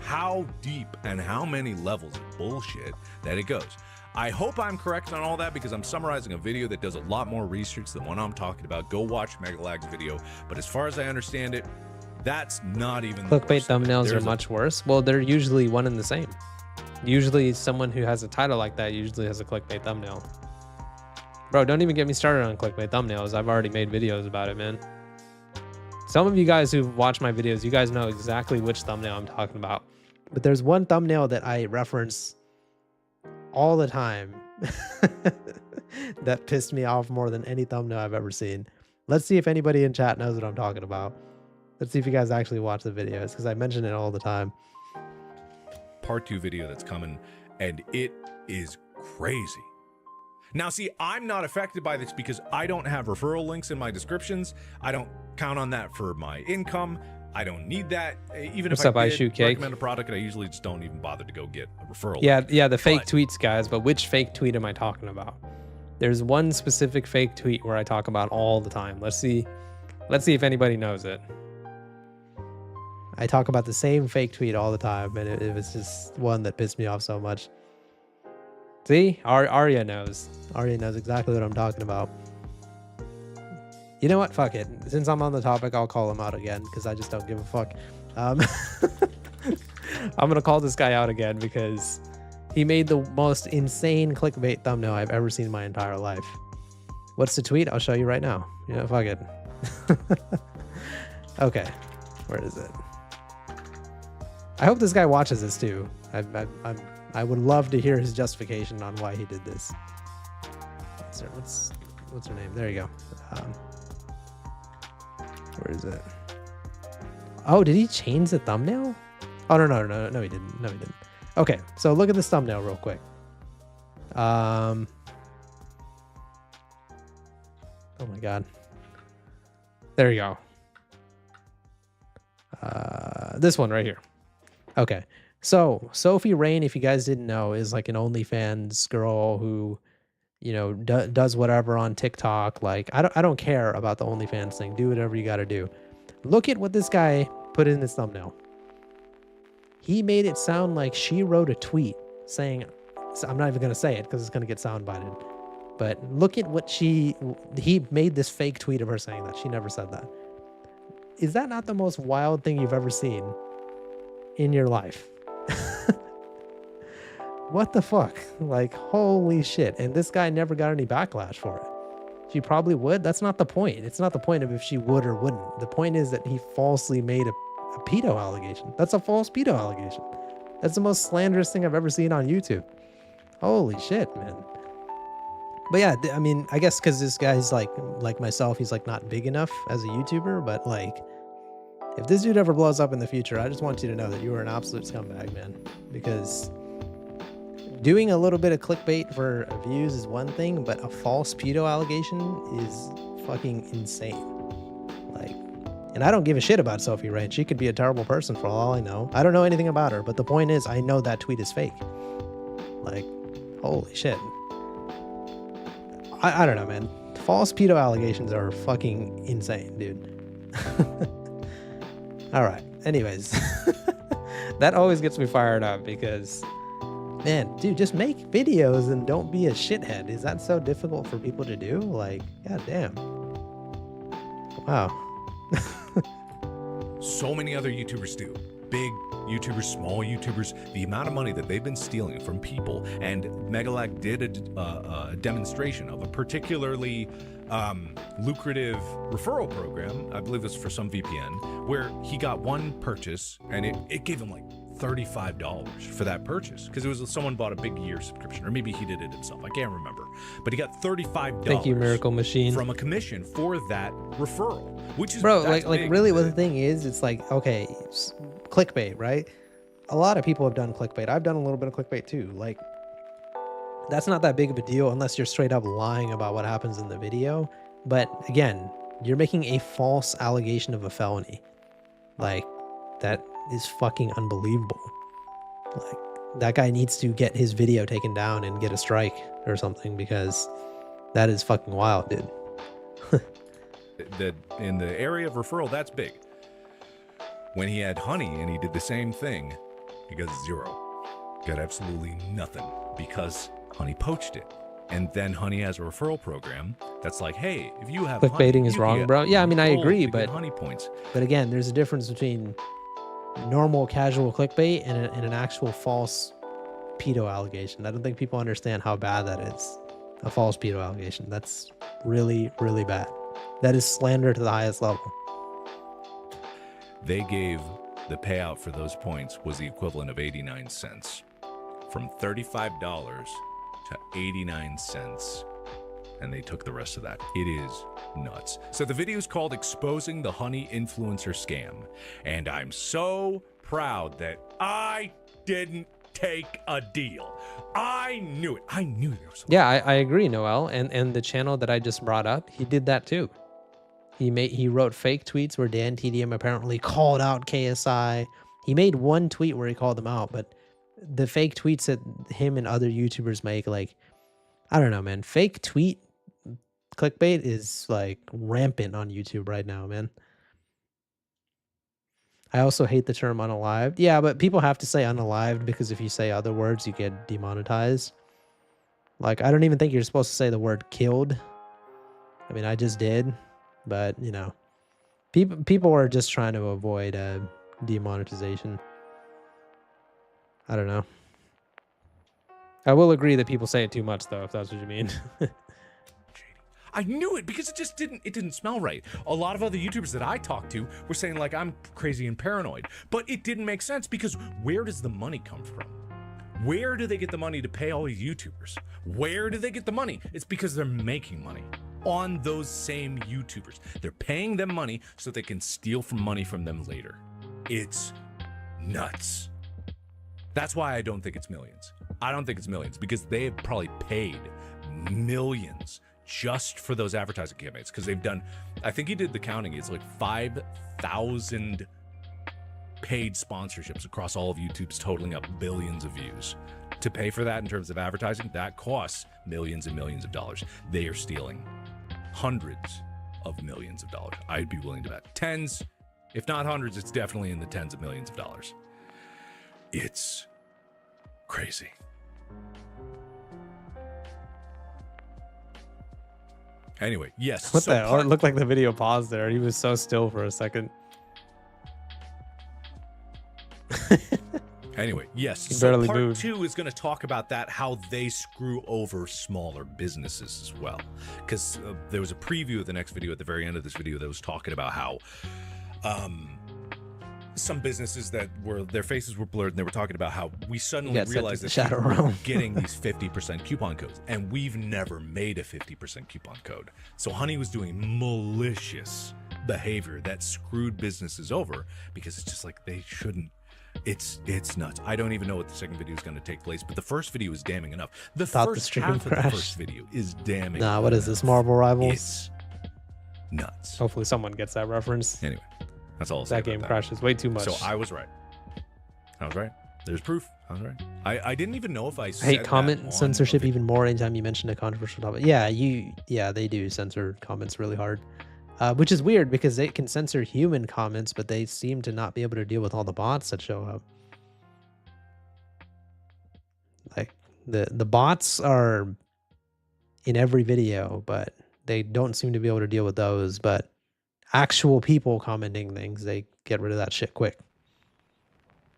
how deep and how many levels of bullshit that it goes. I hope I'm correct on all that, because I'm summarizing a video that does a lot more research than what I'm talking about. Go watch Megalag's video. But as far as I understand it, that's not even Clickbait thumbnails are much worse. Well, they're usually one and the same. Usually someone who has a title like that usually has a clickbait thumbnail. Bro, don't even get me started on clickbait thumbnails. I've already made videos about it, man. Some of you guys who've watched my videos, you guys know exactly which thumbnail I'm talking about. But there's one thumbnail that I reference all the time that pissed me off more than any thumbnail I've ever seen. Let's see if anybody in chat knows what I'm talking about. Let's see if you guys actually watch the videos, because I mention it all the time. Part 2 video that's coming, and it is crazy. Now, see, I'm not affected by this because I don't have referral links in my descriptions. I don't count on that for my income. I don't need that. Even What's if up, I I did shoot cake? recommend a product, I usually just don't even bother to go get a referral. Yeah, link. yeah, the fake tweets, guys. But which fake tweet am I talking about? There's one specific fake tweet where I talk about all the time. Let's see if anybody knows it. I talk about the same fake tweet all the time, and it was just one that pissed me off so much. See, Arya knows. Arya knows exactly what I'm talking about. You know what? Fuck it. Since I'm on the topic, I'll call him out again, because I just don't give a fuck. I'm gonna call this guy out again because he made the most insane clickbait thumbnail I've ever seen in my entire life. What's the tweet? I'll show you right now. Yeah, fuck it. Okay, where is it? I hope this guy watches this too. I would love to hear his justification on why he did this. What's her name? There you go. Where is it? Oh, did he change the thumbnail? Oh, no, he didn't. No, he didn't. Okay, so look at this thumbnail real quick. Oh my God. There you go. This one right here. Okay. So Sophie Rain, if you guys didn't know, is like an OnlyFans girl who, you know, does whatever on TikTok. Like, I don't care about the OnlyFans thing. Do whatever you got to do. Look at what this guy put in his thumbnail. He made it sound like she wrote a tweet saying, I'm not even going to say it because it's going to get soundbited. But look at what he made this fake tweet of her saying that. She never said that. Is that not the most wild thing you've ever seen in your life? What the fuck? Like, holy shit. And this guy never got any backlash for it. She probably would. That's not the point. It's not the point of if she would or wouldn't. The point is that he falsely made a pedo allegation. That's a false pedo allegation. That's the most slanderous thing I've ever seen on YouTube. Holy shit, man. But yeah, I mean, I guess because this guy's like myself, he's like not big enough as a YouTuber, but like, if this dude ever blows up in the future, I just want you to know that you are an absolute scumbag, man. Because doing a little bit of clickbait for views is one thing, but a false pedo allegation is fucking insane. Like, and I don't give a shit about Sophie Rain. She could be a terrible person for all I know. I don't know anything about her, but the point is, I know that tweet is fake. Like, holy shit. I don't know, man. False pedo allegations are fucking insane, dude. All right. Anyways, that always gets me fired up because, man, dude, just make videos and don't be a shithead. Is that so difficult for people to do? Like, goddamn. Wow. So many other YouTubers do. Big YouTubers, small YouTubers, the amount of money that they've been stealing from people. And Megalag did a demonstration of a particularly lucrative referral program. I believe it's for some VPN, where he got one purchase and it gave him like $35 for that purchase because it was someone bought a big year subscription, or maybe he did it himself. I can't remember, but he got $35. Thank you, Miracle Machine, from a commission for that referral, which is bro. Like really, what the thing is, it's like, okay, clickbait, right? A lot of people have done clickbait. I've done a little bit of clickbait too. Like, that's not that big of a deal unless you're straight up lying about what happens in the video. But again, you're making a false allegation of a felony. Like, that is fucking unbelievable. Like, that guy needs to get his video taken down and get a strike or something, because that is fucking wild, dude. In the area of referral, that's big. When he had Honey and he did the same thing, he got 0. Got absolutely nothing because Honey poached it. And then Honey has a referral program that's like, hey, if you have clickbaiting Honey, is you wrong, get bro. Yeah, I mean, I agree, but Honey points. But again, there's a difference between normal casual clickbait and an actual false pedo allegation. I don't think people understand how bad that is. A false pedo allegation. That's really, really bad. That is slander to the highest level. They gave the payout for those points was the equivalent of 89 cents. From $35 to 89 cents. And they took the rest of that. It is nuts. So the video is called Exposing the Honey Influencer Scam. And I'm so proud that I didn't take a deal. I knew it. I knew there was something. Yeah, I agree, Noel. And the channel that I just brought up, he did that too. He wrote fake tweets where Dan TDM apparently called out KSI. He made one tweet where he called them out, but the fake tweets that him and other YouTubers make, like, I don't know, man. Fake tweet clickbait is like rampant on YouTube right now, man. I also hate the term unalived. Yeah, but people have to say unalived because if you say other words, you get demonetized. Like, I don't even think you're supposed to say the word killed. I mean, I just did, but you know, people are just trying to avoid demonetization. I don't know. I will agree that people say it too much, though, if that's what you mean. I knew it because it didn't smell right. A lot of other YouTubers that I talked to were saying like I'm crazy and paranoid, but it didn't make sense because where does the money come from? Where do they get the money to pay all these YouTubers? Where do they get the money? It's because they're making money on those same YouTubers. They're paying them money so they can steal money from them later. It's nuts. That's why I don't think it's millions. I don't think it's millions because they have probably paid millions just for those advertising campaigns because they've done, I think he did the counting, it's like 5,000 paid sponsorships across all of YouTube's totaling up billions of views. To pay for that in terms of advertising, that costs millions and millions of dollars. They are stealing hundreds of millions of dollars. I'd be willing to bet tens, if not hundreds, it's definitely in the tens of millions of dollars. It's crazy. Anyway, yes. What the hell? It looked like the video paused there. He was so still for a second. Anyway, yes. He So barely part moved. 2 is going to talk about that, how they screw over smaller businesses as well. Because there was a preview of the next video at the very end of this video that was talking about how some businesses that were, their faces were blurred, and they were talking about how we suddenly realized that people were getting these 50% coupon codes, and we've never made a 50% coupon code. So Honey was doing malicious behavior that screwed businesses over, because it's just like they shouldn't. It's nuts. I don't even know what the second video is going to take place, but the first video is damning enough. The first half of the first video is damning. Nah, what is this, Marvel Rivals? It's nuts. Hopefully someone gets that reference. Anyway, that's all I'll say That about game that. crashes way too much. So I was right. I was right. There's proof. I was right. I didn't even know if I I said hate comment that on censorship even more anytime you mention a controversial topic. Yeah, they do censor comments really hard. Which is weird because they can censor human comments, but they seem to not be able to deal with all the bots that show up. Like the bots are in every video, but they don't seem to be able to deal with those. But actual people commenting things, they get rid of that shit quick.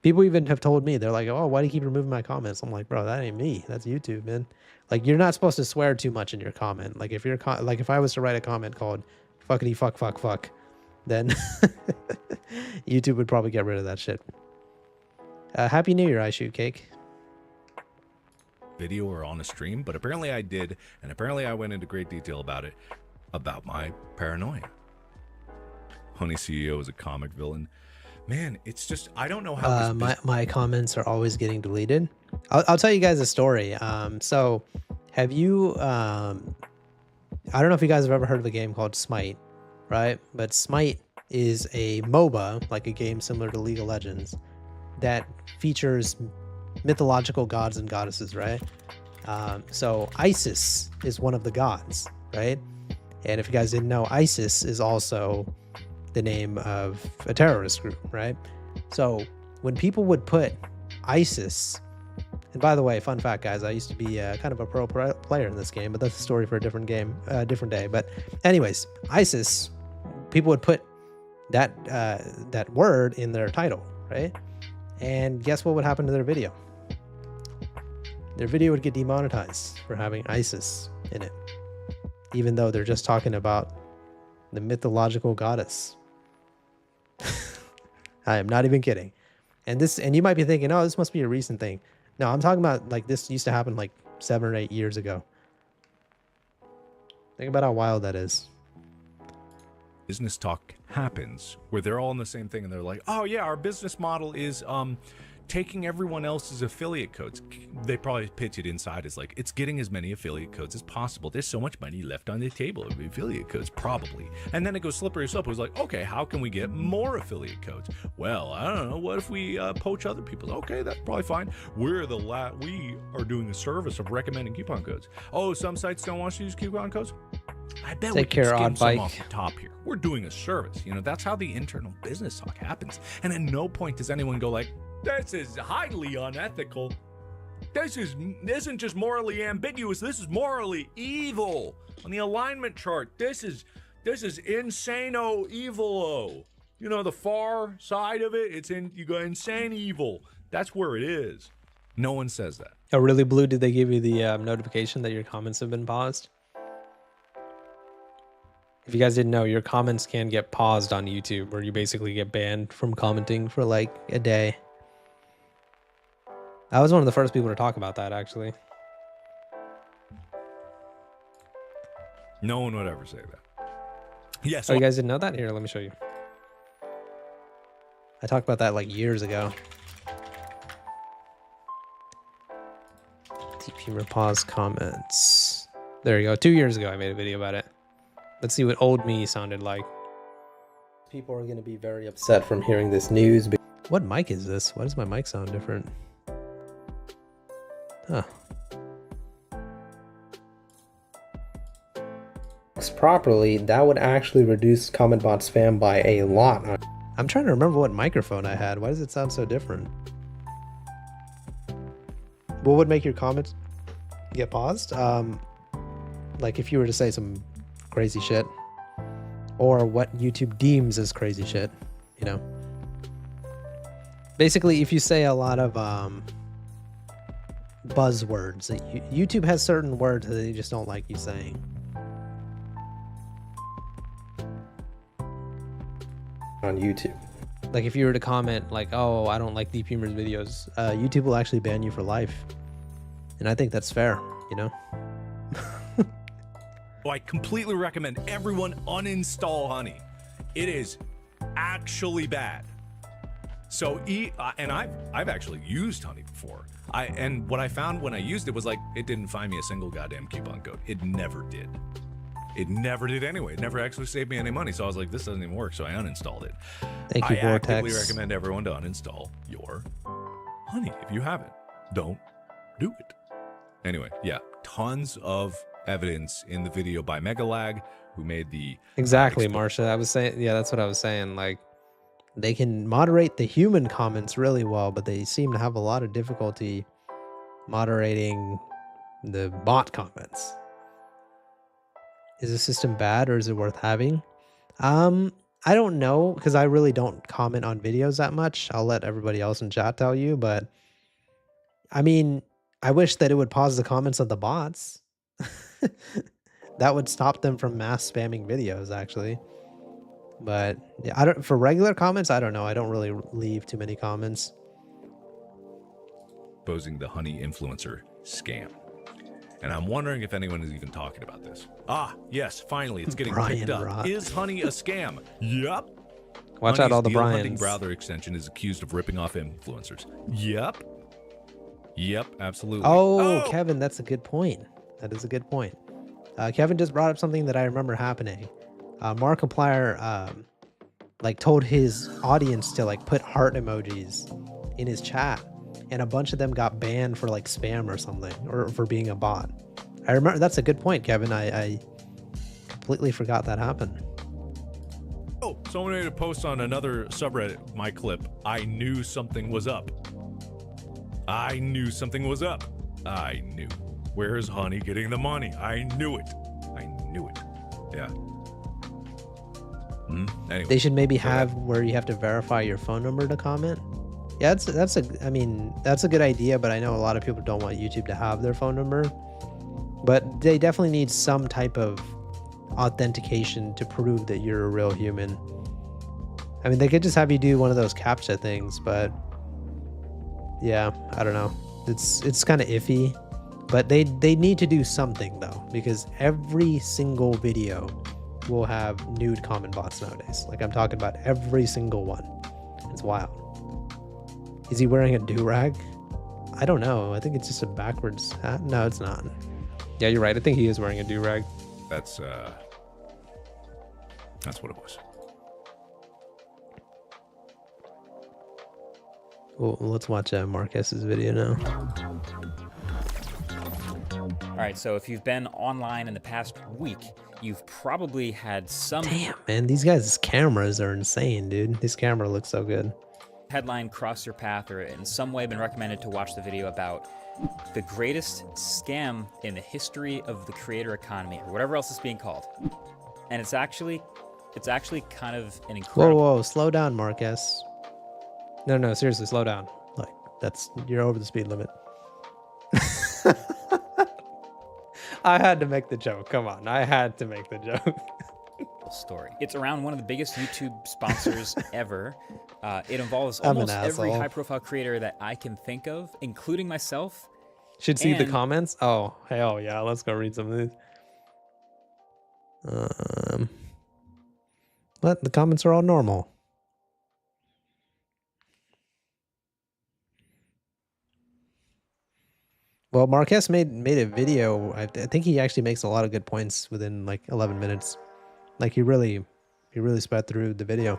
People even have told me, they're like, "Oh, why do you keep removing my comments?" I'm like, "Bro, that ain't me. That's YouTube, man. Like, you're not supposed to swear too much in your comment. Like, if you're like, if I was to write a comment called fuckity fuck fuck fuck, then YouTube would probably get rid of that shit." Happy New Year, I shoot cake. video or on a stream, but apparently I did, and apparently I went into great detail about it, about my paranoia. Honey CEO is a comic villain. Man, it's just, I don't know how my comments are always getting deleted. I'll tell you guys a story. So have you I don't know if you guys have ever heard of a game called Smite, right? But Smite is a MOBA, like a game similar to League of Legends, that features mythological gods and goddesses, right? So Isis is one of the gods, right? And if you guys didn't know, Isis is also the name of a terrorist group, right? So when people would put Isis, and by the way, fun fact, guys, I used to be kind of a pro player in this game, but that's a story for a different game, different day. But anyways, Isis, people would put that that word in their title, right? And guess what would happen to their video? Their video would get demonetized for having Isis in it, even though they're just talking about the mythological goddess. I am not even kidding. And you might be thinking, oh, this must be a recent thing. No, I'm talking about like this used to happen like 7 or 8 years ago. Think about how wild that is. business talk happens where they're all in the same thing and they're like, oh yeah, our business model is taking everyone else's affiliate codes. They probably pitch it inside as like, it's getting as many affiliate codes as possible. There's so much money left on the table of affiliate codes, probably. And then it goes slippery slope. It was like, okay, how can we get more affiliate codes? Well, I don't know. What if we poach other people's? Okay, that's probably fine. We are doing a service of recommending coupon codes. Oh, some sites don't want you to use coupon codes? I bet we can skim some off the top here. We're doing a service. You know, that's how the internal business talk happens. And at no point does anyone go like, this is highly unethical. This isn't just morally ambiguous. This is morally evil. On the alignment chart, this is insano evil-o. You know, the far side of it, you go insane evil. That's where it is. No one says that. Oh, really, Blue? Did they give you the notification that your comments have been paused? If you guys didn't know, your comments can get paused on YouTube, where you basically get banned from commenting for like a day. I was one of the first people to talk about that, actually. No one would ever say that. Yes. Oh, you guys didn't know that? Here, let me show you. I talked about that like years ago. Deep humor pause comments. There you go. 2 years ago, I made a video about it. Let's see what old me sounded like. People are going to be very upset from hearing this news. What mic is this? Why does my mic sound different? Huh. Properly, that would actually reduce comment bot spam by a lot. I'm trying to remember what microphone I had. Why does it sound so different? What would make your comments get paused? Like if you were to say some crazy shit, or what YouTube deems as crazy shit, you know. Basically, if you say a lot of buzzwords, YouTube has certain words that they just don't like you saying. On YouTube. Like if you were to comment like, oh, I don't like Deep Humor's videos, YouTube will actually ban you for life. And I think that's fair, you know? I completely recommend everyone uninstall Honey. It is actually bad. So, and I've actually used Honey before. And what I found when I used it was like, it didn't find me a single goddamn coupon code. It never did. It never did anyway. It never actually saved me any money. So I was like, this doesn't even work. So I uninstalled it. Thank you, I Vortex. actively recommend everyone to uninstall your Honey. If you haven't, don't do it. Anyway, yeah, tons of evidence in the video by Megalag, who made the exactly, Marsha. I was saying, yeah, that's what I was saying. Like, they can moderate the human comments really well, but they seem to have a lot of difficulty moderating the bot comments. Is the system bad or is it worth having? I don't know, because I really don't comment on videos that much. I'll let everybody else in chat tell you, but I mean, I wish that it would pause the comments of the bots. That would stop them from mass spamming videos, actually. But yeah, I don't, for regular comments, I don't know. I don't really leave too many comments. Exposing the Honey influencer scam. And I'm wondering if anyone is even talking about this. Ah, yes, finally, it's getting picked up. Is Honey a scam? Yep. Watch out, all the Deal Hunting Bryans. browser extension is accused of ripping off influencers. Yep. Yep, absolutely. Oh, Kevin, that's a good point. That is a good point. Kevin just brought up something that I remember happening. Markiplier like told his audience to like put heart emojis in his chat, and a bunch of them got banned for like spam or something, or for being a bot. I remember. That's a good point, Kevin. I completely forgot that happened. Oh, someone made a post on another subreddit, my clip. I knew something was up. I knew something was up. I knew. Where's Honey getting the money? I knew it. I knew it. Yeah. Anyway, they should maybe have where you have to verify your phone number to comment. Yeah, that's a. I mean, that's a good idea, but I know a lot of people don't want YouTube to have their phone number. But they definitely need some type of authentication to prove that you're a real human. I mean, they could just have you do one of those CAPTCHA things, but yeah, I don't know. It's kind of iffy, but they need to do something though, because every single video will have nude comment bots nowadays. Like, I'm talking about every single one. It's wild. Is he wearing a do-rag? I don't know. I think it's just a backwards hat. No, it's not. Yeah, you're right. I think he is wearing a do-rag. That's what it was. Well, let's watch Marques's video now. All right, so if you've been online in the past week, you've probably had some... Damn, man, these guys' cameras are insane, dude. This camera looks so good. ...headline cross your path, or in some way been recommended to watch the video about the greatest scam in the history of the creator economy, or whatever else it's being called. And it's actually kind of an incredible... Whoa, slow down, Marques. No, seriously, slow down. Like, you're over the speed limit. I had to make the joke. Come on, I had to make the joke. Story. It's around one of the biggest YouTube sponsors ever. It involves almost every high-profile creator that I can think of, including myself. Should see the comments. Oh, hell yeah! Let's go read some of these. What? The comments are all normal. Well, Marques made a video. I think he actually makes a lot of good points within like 11 minutes. Like he really sped through the video.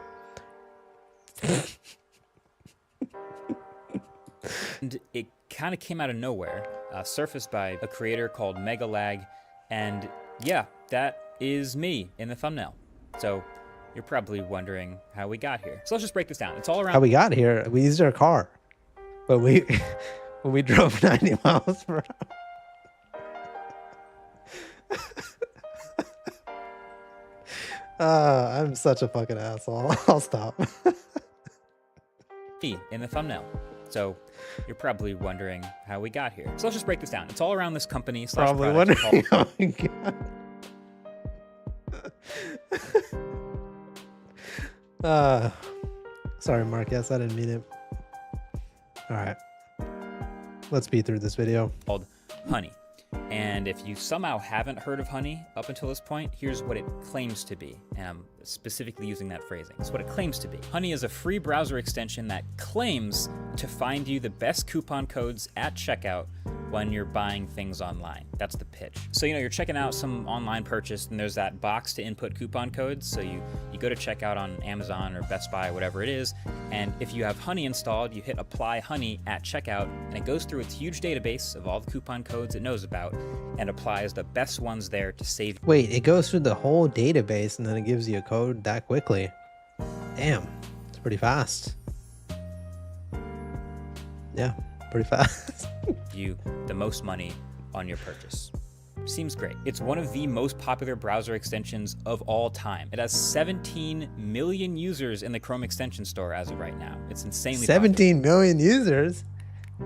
And it kind of came out of nowhere, surfaced by a creator called Megalag, and yeah, that is me in the thumbnail. So you're probably wondering how we got here. So let's just break this down. It's all around How we got here? We used our car, but we when we drove 90 miles per hour. I'm such a fucking asshole. I'll stop. in the thumbnail. So you're probably wondering how we got here. So let's just break this down. It's all around this company / Probably product wondering called... how we got. Sorry, Marques, I didn't mean it. All right, let's speed through this video. Called Honey. And if you somehow haven't heard of Honey up until this point, here's what it claims to be. And I'm specifically using that phrasing. It's what it claims to be. Honey is a free browser extension that claims to find you the best coupon codes at checkout when you're buying things online. That's the pitch. So, you know, you're checking out some online purchase and there's that box to input coupon codes. So you go to checkout on Amazon or Best Buy, whatever it is. And if you have Honey installed, you hit apply Honey at checkout and it goes through its huge database of all the coupon codes it knows about and applies the best ones there to save. Wait, it goes through the whole database and then it gives you a code that quickly. Damn, it's pretty fast. Yeah, pretty fast. You the most money on your purchase. Seems great. It's one of the most popular browser extensions of all time. It has 17 million users in the Chrome extension store as of right now. It's insanely 17 million users?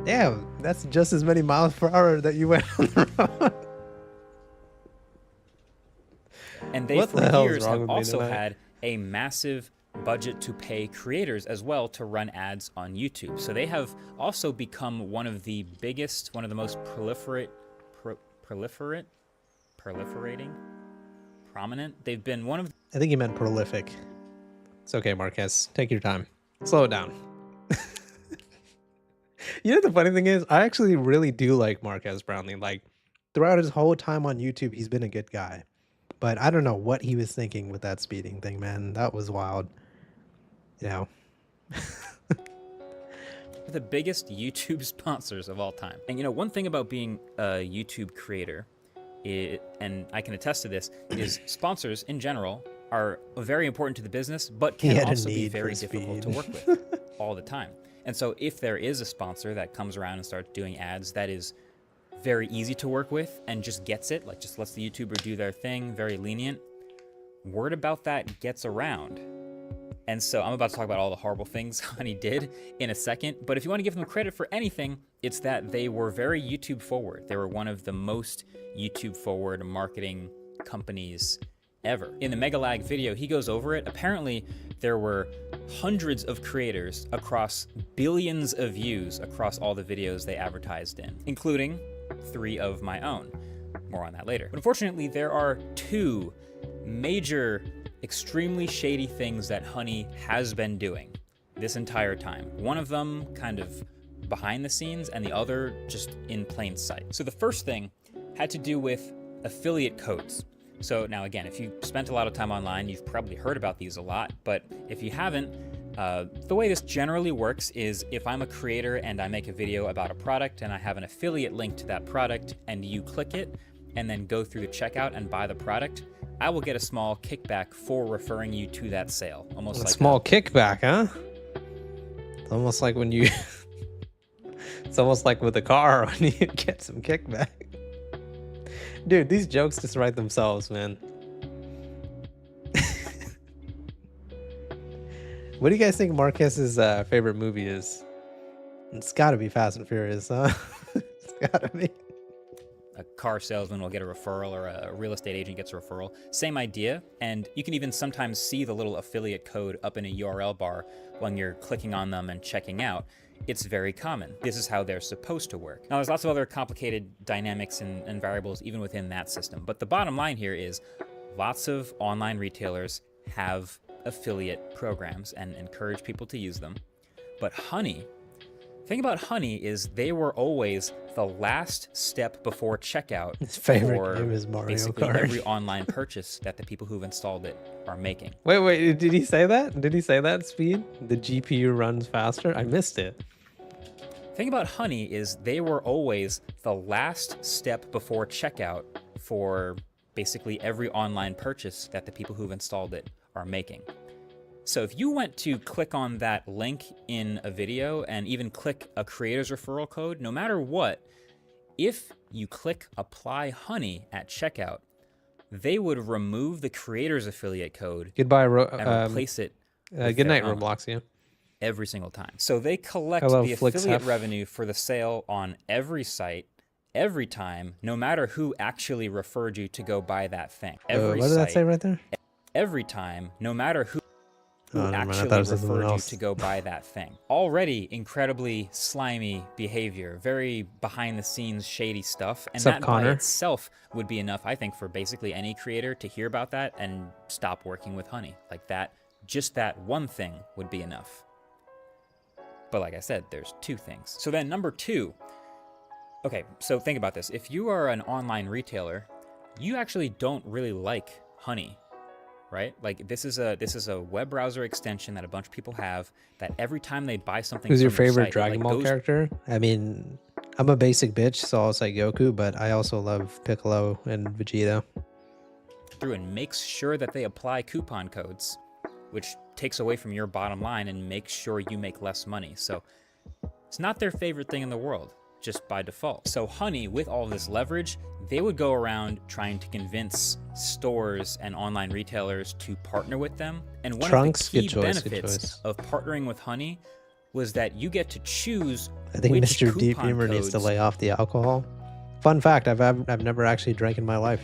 Damn, that's just as many miles per hour that you went on the road. And they, for years, have also had a massive budget to pay creators as well to run ads on YouTube. So they have also become one of the biggest, one of the most prominent. They've been one of... I think he meant prolific. It's okay, Marques. Take your time. Slow it down. You know, the funny thing is, I actually really do like Marques Brownlee. Like, throughout his whole time on YouTube, he's been a good guy. But I don't know what he was thinking with that speeding thing, man. That was wild. You know. The biggest YouTube sponsors of all time. And you know, one thing about being a YouTube creator, and I can attest to this, is sponsors in general are very important to the business, but can also be very difficult to work with all the time. And so if there is a sponsor that comes around and starts doing ads that is very easy to work with and just gets it, like just lets the YouTuber do their thing, very lenient, word about that gets around. And so I'm about to talk about all the horrible things Honey did in a second, but if you want to give them credit for anything, it's that they were very YouTube forward. They were one of the most YouTube forward marketing companies ever. In the Megalag video, he goes over it. Apparently, there were hundreds of creators across billions of views across all the videos they advertised in, including 3 of my own. More on that later. But unfortunately, there are 2 major, extremely shady things that Honey has been doing this entire time. One of them kind of behind the scenes and the other just in plain sight. So the first thing had to do with affiliate codes. So now again, if you spent a lot of time online, you've probably heard about these a lot, but if you haven't, the way this generally works is if I'm a creator and I make a video about a product and I have an affiliate link to that product and you click it and then go through the checkout and buy the product, I will get a small kickback for referring you to that sale. Almost like a small kickback, huh? It's almost like when you... It's almost like with a car when you get some kickback. Dude, these jokes just write themselves, man. What do you guys think Marques's favorite movie is? It's gotta be Fast and Furious, huh? It's gotta be. A car salesman will get a referral or a real estate agent gets a referral. Same idea, and you can even sometimes see the little affiliate code up in a URL bar when you're clicking on them and checking out. It's very common. This is how they're supposed to work. Now, there's lots of other complicated dynamics and variables even within that system, but the bottom line here is lots of online retailers have affiliate programs and encourage people to use them. But Honey, the thing about Honey is they were always the last step before checkout. His favorite game is Mario basically Kart. Every online purchase that the people who've installed it are making. Wait, did he say that? Did he say that, Speed? The GPU runs faster? I missed it. thing about Honey is they were always the last step before checkout for basically every online purchase that the people who've installed it are making. So if you went to click on that link in a video and even click a creator's referral code, no matter what, if you click apply Honey at checkout, they would remove the creator's affiliate code Goodbye, and replace it. Good night, Roblox. Yeah. Every single time. So they collect Hello, the affiliate revenue for the sale on every site, every time, no matter who actually referred you to go buy that thing. Every what did that say right there? Every time, no matter who actually referred you to go buy that thing. Already incredibly slimy behavior, very behind the scenes shady stuff, and that by itself would be enough, I think, for basically any creator to hear about that and stop working with Honey. Like that, just that one thing would be enough. But like I said, there's two things. So then number two, okay, so think about this. If you are an online retailer, you actually don't really like Honey, right? Like this is a web browser extension that a bunch of people have that every time they buy something. Who's your favorite Dragon Ball character? I mean, I'm a basic bitch, so I'll say Goku, but I also love Piccolo and Vegeta. Through and makes sure that they apply coupon codes, which takes away from your bottom line and makes sure you make less money. So it's not their favorite thing in the world, just by default. So Honey, with all this leverage, they would go around trying to convince stores and online retailers to partner with them. And one of the key benefits of partnering with Honey was that you get to choose. I think Mr. Deep Humor needs to lay off the alcohol. Fun fact, I've never actually drank in my life.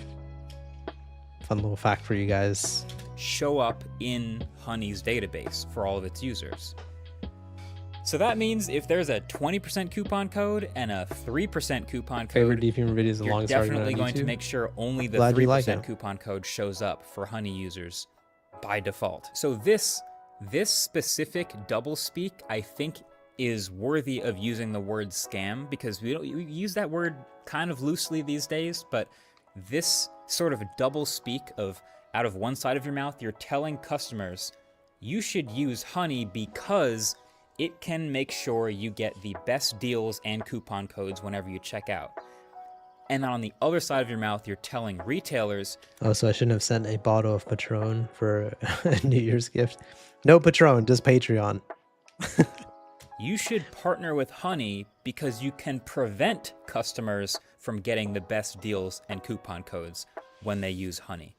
Fun little fact for you guys. Show up in Honey's database for all of its users. So that means if there's a 20% coupon code and a 3% coupon code, favorite Deep Humor videos, you're definitely going to make sure only the 3% coupon code shows up for Honey users by default. So this specific doublespeak, I think, is worthy of using the word scam, because we use that word kind of loosely these days, but this sort of doublespeak of out of one side of your mouth, you're telling customers you should use Honey because it can make sure you get the best deals and coupon codes whenever you check out. And on the other side of your mouth, you're telling retailers... Oh, so I shouldn't have sent a bottle of Patron for a New Year's gift. No Patron, just Patreon. You should partner with Honey because you can prevent customers from getting the best deals and coupon codes when they use Honey.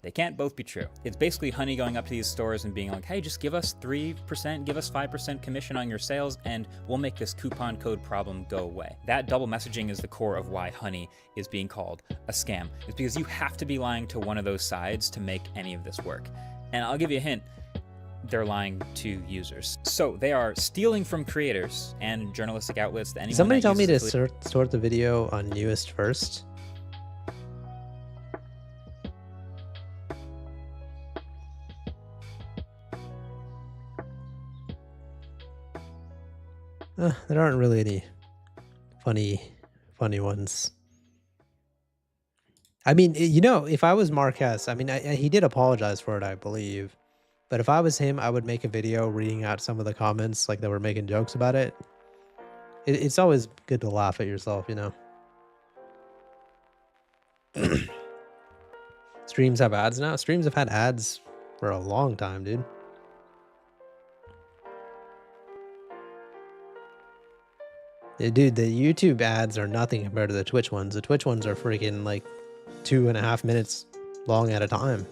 They can't both be true. It's basically Honey going up to these stores and being like, hey, just give us 3%, give us 5% commission on your sales, and we'll make this coupon code problem go away. That double messaging is the core of why Honey is being called a scam. It's because you have to be lying to one of those sides to make any of this work. And I'll give you a hint. They're lying to users. So they are stealing from creators and journalistic outlets. Somebody tell me to sort the video on newest first. There aren't really any funny ones. I mean, you know, if I was Marques, I mean, he did apologize for it, I believe. But if I was him, I would make a video reading out some of the comments, like, that were making jokes about it. It's always good to laugh at yourself, you know. Streams have ads now? Streams have had ads for a long time, dude. Dude, the YouTube ads are nothing compared to the Twitch ones. The Twitch ones are freaking like 2.5 minutes long at a time.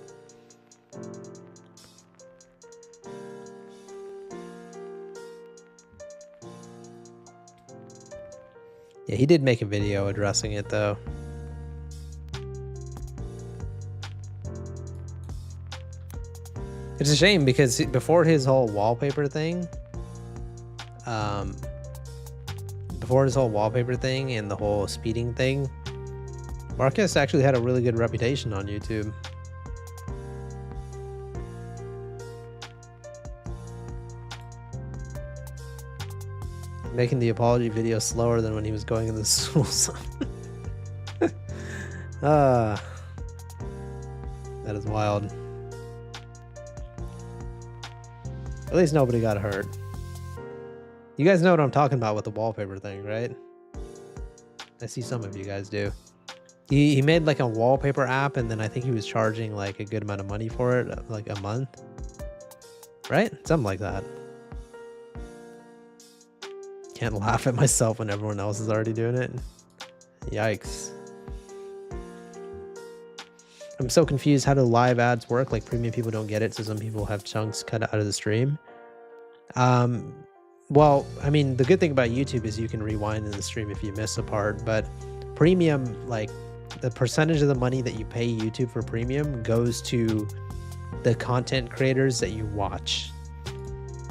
Yeah, he did make a video addressing it though. It's a shame because before his whole wallpaper thing, and the whole speeding thing, Marques actually had a really good reputation on YouTube. Making the apology video slower than when he was going in the school zone. That is wild. At least nobody got hurt. You guys know what I'm talking about with the wallpaper thing, right? I see some of you guys do. He made like a wallpaper app, and then I think he was charging like a good amount of money for it, like a month. Right? Something like that. Can't laugh at myself when everyone else is already doing it. Yikes. I'm so confused. How do live ads work? Like premium people don't get it, so some people have chunks cut out of the stream. Well, I mean, the good thing about YouTube is you can rewind in the stream if you miss a part, but premium, like the percentage of the money that you pay YouTube for premium goes to the content creators that you watch,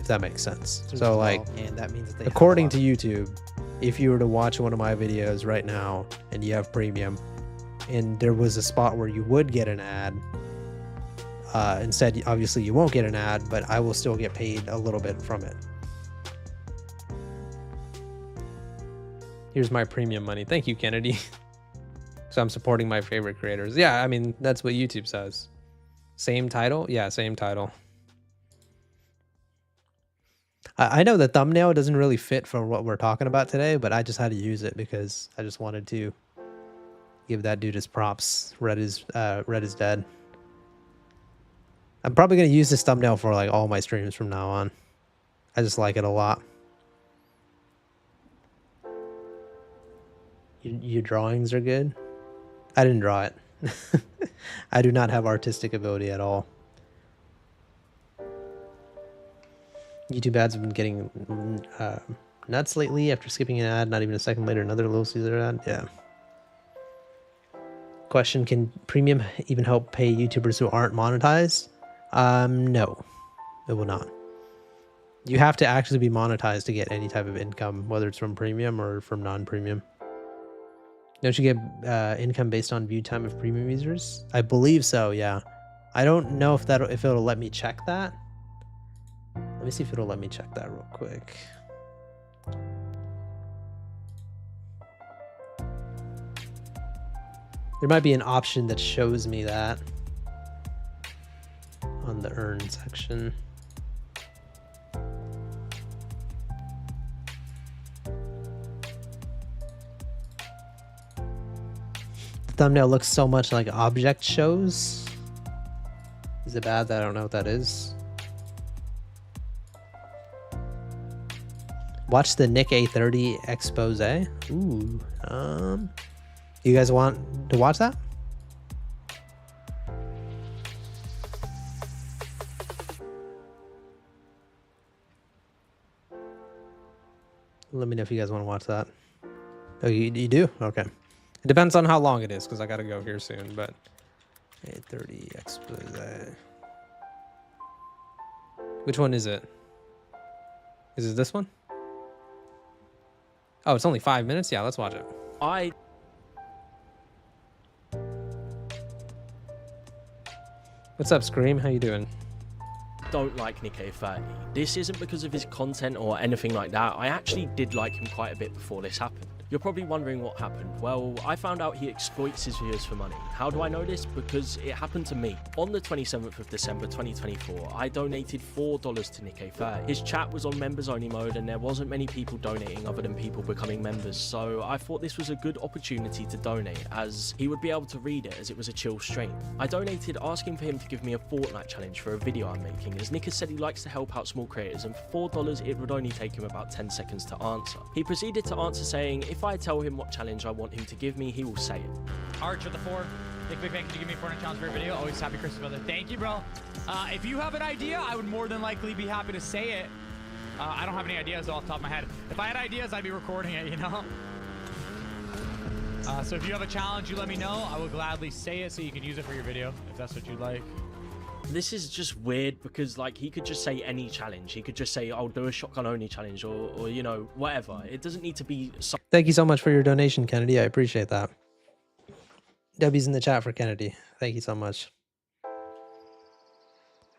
if that makes sense. So like, and that means that according to YouTube, if you were to watch one of my videos right now and you have premium and there was a spot where you would get an ad, instead, obviously you won't get an ad, but I will still get paid a little bit from it. Here's my premium money. Thank you, Kennedy. So I'm supporting my favorite creators. Yeah, I mean, that's what YouTube says. Same title? Yeah, same title. I know the thumbnail doesn't really fit for what we're talking about today, but I just had to use it because I just wanted to give that dude his props. Red is dead. I'm probably going to use this thumbnail for like all my streams from now on. I just like it a lot. Your drawings are good. I didn't draw it. I do not have artistic ability at all. YouTube ads have been getting nuts lately after skipping an ad. Not even a second later, another Little Caesar ad. Yeah. Question, can premium even help pay YouTubers who aren't monetized? No, it will not. You have to actually be monetized to get any type of income, whether it's from premium or from non-premium. Don't you get income based on view time of premium users? I believe so, yeah. I don't know if it'll let me check that. Let me see if it'll let me check that real quick. There might be an option that shows me that on the earn section. Thumbnail looks so much like object shows. Is it bad that I don't know what that is? Watch the Nick A30 expose. Ooh. You guys want to watch that? Let me know if you guys want to watch that. Oh, you do? Okay. It depends on how long it is, because I got to go here soon, but... A30 expose. Which one is it? Is it this one? Oh, it's only 5 minutes? Yeah, let's watch it. What's up, Scream? How you doing? Don't like Nick A30. This isn't because of his content or anything like that. I actually did like him quite a bit before this happened. You're probably wondering what happened. Well, I found out he exploits his viewers for money. How do I know this? Because it happened to me. On the 27th of December 2024, I donated $4 to Nick A30. His chat was on members only mode and there wasn't many people donating other than people becoming members, so I thought this was a good opportunity to donate as he would be able to read it as it was a chill stream. I donated asking for him to give me a Fortnite challenge for a video I'm making, as Nick has said he likes to help out small creators, and for $4 it would only take him about 10 seconds to answer. He proceeded to answer saying, if I tell him what challenge I want him to give me, he will say it. Arch with the 4. Big fan, could you give me a Fortnite challenge for a video? Always happy Christmas, brother. Thank you, bro. If you have an idea, I would more than likely be happy to say it. I don't have any ideas off the top of my head. If I had ideas, I'd be recording it, you know? So if you have a challenge, you let me know. I will gladly say it so you can use it for your video, if that's what you'd like. This is just weird because, like, he could just say any challenge. He could just say, I'll do a shotgun only challenge or you know, whatever. It doesn't need to be... Thank you so much for your donation, Kennedy. I appreciate that. W's in the chat for Kennedy. Thank you so much.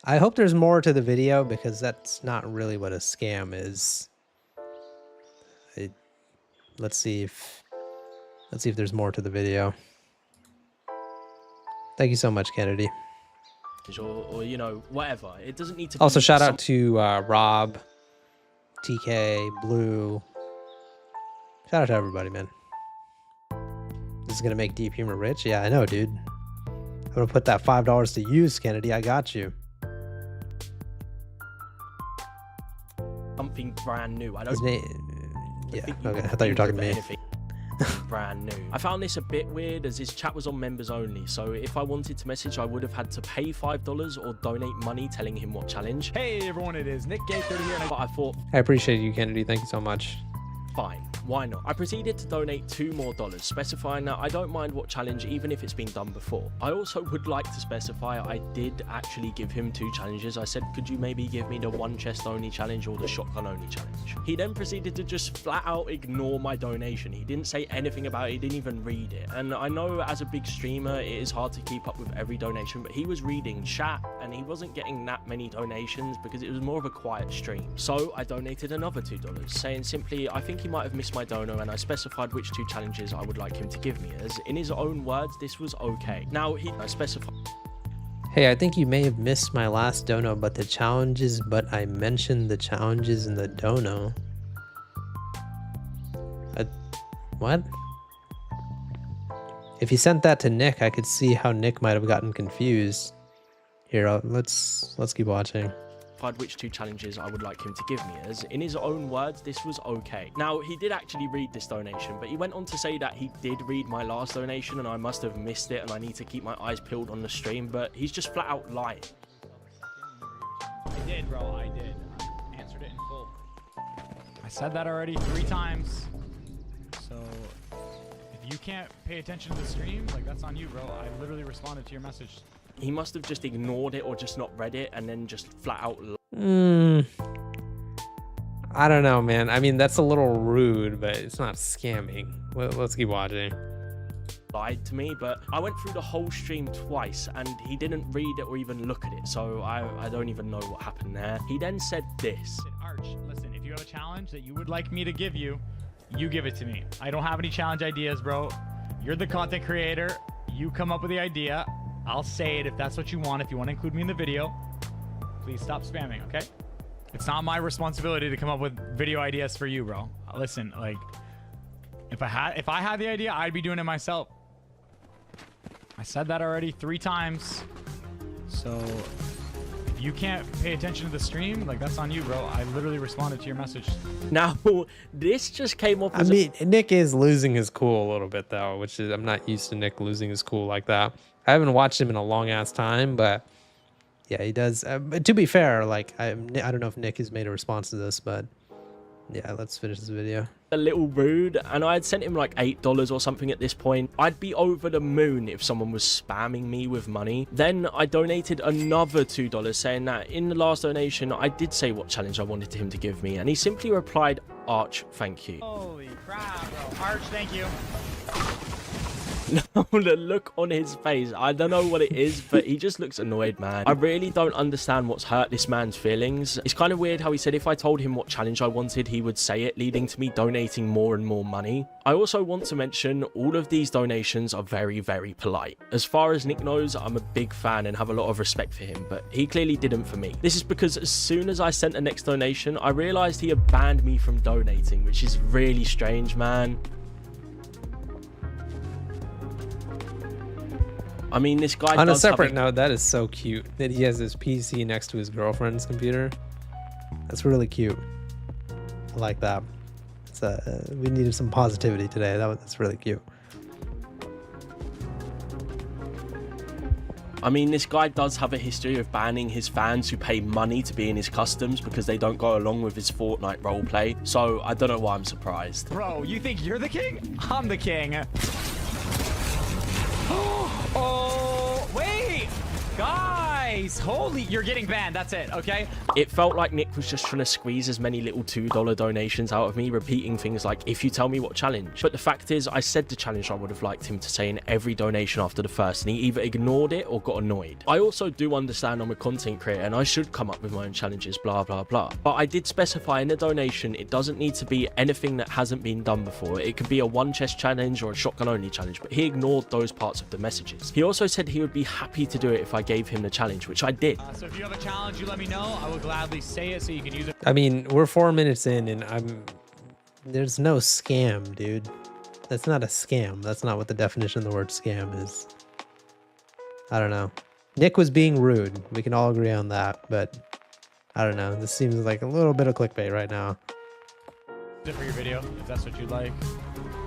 I hope there's more to the video because that's not really what a scam is. Let's see if there's more to the video. Thank you so much, Kennedy. Or you know, whatever. It doesn't need to be... Also, shout out to Rob, TK, Blue. Shout out to everybody, man. This is gonna make Deep Humor rich. Yeah, I know, dude. I'm gonna put that $5 to use, Kennedy. I got you. Something brand new. I don't. Yeah. Okay. I thought you were talking to me. Brand new. I found this a bit weird as his chat was on members only, so if I wanted to message I would have had to pay $5 or donate money telling him what challenge. Hey everyone, it is Nick Gay 30 here, But I thought, I appreciate you, Kennedy. Thank you so much. fine, why not? I proceeded to donate $2 more, specifying that I don't mind what challenge even if it's been done before. I also would like to specify I did actually give him 2 challenges. I said, could you maybe give me the 1 chest only challenge or the shotgun only challenge? He then proceeded to just flat out ignore my donation. He didn't say anything about it, he didn't even read it. And I know as a big streamer it is hard to keep up with every donation, but he was reading chat and he wasn't getting that many donations because it was more of a quiet stream. So I donated another $2, saying simply I think he might have missed my dono, and I specified which 2 challenges I would like him to give me, as in his own words this was okay. Now I specified, Hey, I think you may have missed my last dono, but I mentioned the challenges in the dono. What? If you sent that to Nick, I could see how Nick might have gotten confused. Here, let's keep watching. which 2 challenges I would like him to give me, as in his own words this was okay. Now he did actually read this donation, but he went on to say that he did read my last donation and I must have missed it and I need to keep my eyes peeled on the stream, but he's just flat out lying. I did, bro, I did. I answered it in full. I said that already 3 times. So if you can't pay attention to the stream, like, that's on you, bro. I literally responded to your message. He must have just ignored it or just not read it and then just flat out I don't know, man. I mean, that's a little rude, but it's not scamming. Let's keep watching. lied to me. But I went through the whole stream twice and he didn't read it or even look at it, so I don't even know what happened there. He then said this. Arch, listen, if you have a challenge that you would like me to give you, you give it to me. I don't have any challenge ideas, bro. You're the content creator. You come up with the idea. I'll say it if that's what you want. If you want to include me in the video, please stop spamming, okay? It's not my responsibility to come up with video ideas for you, bro. Listen, like, if I had the idea, I'd be doing it myself. I said that already 3 times. So if you can't pay attention to the stream, like, that's on you, bro. I literally responded to your message. Now, this just came off I mean, Nick is losing his cool a little bit, though, which is, I'm not used to Nick losing his cool like that. I haven't watched him in a long ass time, but yeah, he does. To be fair, like, I don't know if Nick has made a response to this, but yeah, let's finish this video. A little rude, and I had sent him like $8 or something at this point. I'd be over the moon if someone was spamming me with money. Then I donated another $2, saying that in the last donation I did say what challenge I wanted him to give me, and he simply replied, Arch, thank you. Holy crap, bro. Arch, thank you. No, the look on his face, I don't know what it is, but he just looks annoyed, man. I really don't understand what's hurt this man's feelings. It's kind of weird how he said if I told him what challenge I wanted, he would say it, leading to me donating more and more money. I also want to mention all of these donations are very, very polite. As far as Nick knows, I'm a big fan and have a lot of respect for him, but he clearly didn't for me. This is because as soon as I sent the next donation, I realized he had banned me from donating, which is really strange, man. I mean, this guy on a separate note, that is so cute that he has his PC next to his girlfriend's computer. That's really cute. I like that. It's we needed some positivity today. That's really cute. I mean, this guy does have a history of banning his fans who pay money to be in his customs because they don't go along with his Fortnite roleplay. So I don't know why I'm surprised. Bro, you think you're the king? I'm the king. Oh, wait, guys, holy, you're getting banned. That's it. Okay. It felt like Nick was just trying to squeeze as many little $2 donations out of me, repeating things like, if you tell me what challenge. But the fact is, I said the challenge I would have liked him to say in every donation after the first, and he either ignored it or got annoyed. I also do understand I'm a content creator and I should come up with my own challenges, blah, blah, blah. But I did specify in the donation, it doesn't need to be anything that hasn't been done before. It could be a 1 chest challenge or a shotgun only challenge, but he ignored those parts of the messages. He also said he would be happy to do it if I gave him the challenge, which I did. So if you have a challenge, you let me know. I will gladly say it so you can use it. I mean, we're 4 minutes in and there's no scam, dude. That's not a scam. That's not what the definition of the word scam is. I don't know. Nick was being rude. We can all agree on that, but I don't know. This seems like a little bit of clickbait right now. For your video, if that's what you like.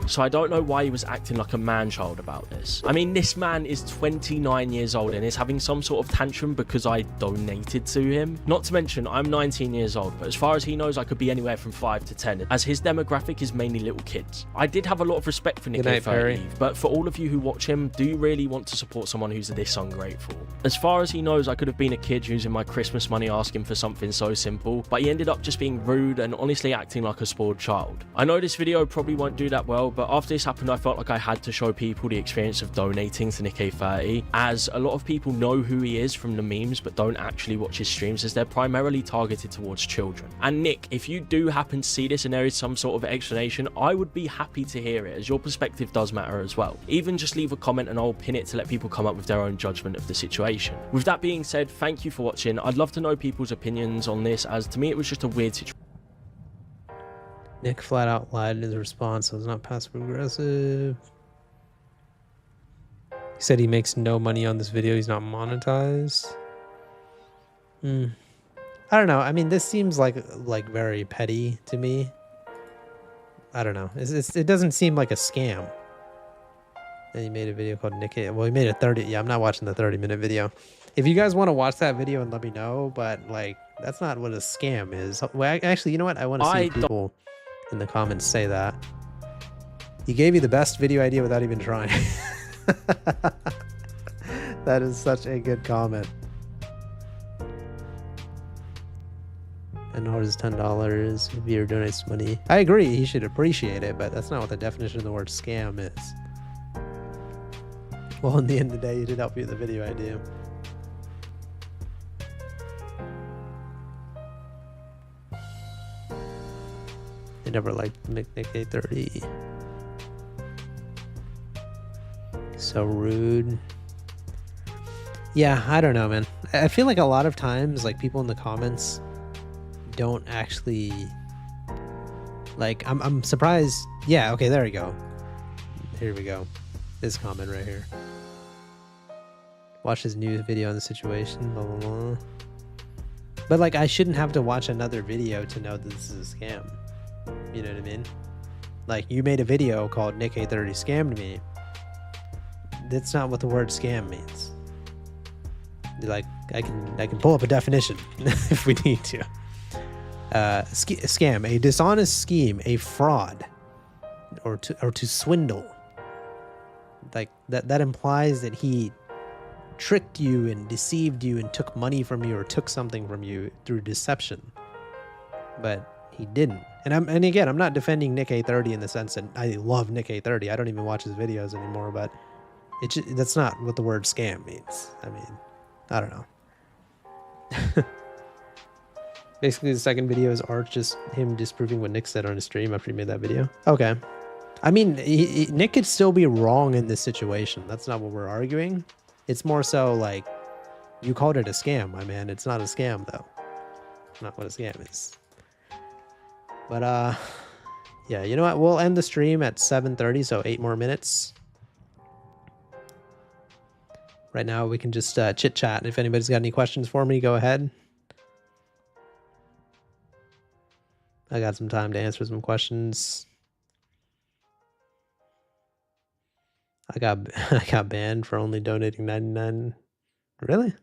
So I don't know why he was acting like a man-child about this. I mean, this man is 29 years old and is having some sort of tantrum because I donated to him. Not to mention, I'm 19 years old, but as far as he knows, I could be anywhere from 5 to 10, as his demographic is mainly little kids. I did have a lot of respect for Nick A30, but for all of you who watch him, do you really want to support someone who's this ungrateful? As far as he knows, I could have been a kid using my Christmas money asking for something so simple, but he ended up just being rude and honestly acting like a spoiled child. I know this video probably won't do that well, but after this happened, I felt like I had to show people the experience of donating to Nick A30, as a lot of people know who he is from the memes but don't actually watch his streams, as they're primarily targeted towards children. And Nick, if you do happen to see this and there is some sort of explanation, I would be happy to hear it, as your perspective does matter as well. Even just leave a comment and I'll pin it to let people come up with their own judgment of the situation. With that being said, thank you for watching. I'd love to know people's opinions on this, as to me it was just a weird situation. Nick flat out lied in his response, so it's not passive aggressive. He said he makes no money on this video. He's not monetized. I don't know. I mean, this seems like very petty to me. I don't know. It doesn't seem like a scam. And he made a video called Nick. Well, he made a 30. Yeah, I'm not watching the 30-minute video. If you guys want to watch that video and let me know, but like that's not what a scam is. Well, actually, you know what? I want to see people in the comments say that. He gave you the best video idea without even trying. That is such a good comment. And ours is $10 if viewer donates money. I agree, he should appreciate it, but that's not what the definition of the word scam is. Well, in the end of the day, he did help you with the video idea. I never liked Nick A30. So rude. Yeah, I don't know, man. I feel like a lot of times, like, people in the comments don't actually, like, I'm surprised. Yeah, okay, there we go. Here we go. This comment right here. Watch his new video on the situation, blah, blah, blah. But, like, I shouldn't have to watch another video to know that this is a scam. You know what I mean? Like, you made a video called Nick A30 scammed me. That's not what the word scam means. Like, I can pull up a definition if we need to. Scam, a dishonest scheme, a fraud, or to swindle. Like that implies that he tricked you and deceived you and took money from you or took something from you through deception. But he didn't. And again, I'm not defending Nick A30 in the sense that I love Nick A30. I don't even watch his videos anymore, but that's not what the word scam means. I mean, I don't know. Basically, the second video is art, just him disproving what Nick said on his stream after he made that video. Okay. I mean, Nick could still be wrong in this situation. That's not what we're arguing. It's more so like, you called it a scam, my man. It's not a scam, though. Not what a scam is. But, yeah, you know what? We'll end the stream at 7:30, so 8 more minutes. Right now, we can just chit-chat. If anybody's got any questions for me, go ahead. I got some time to answer some questions. I got banned for only donating 99. Really?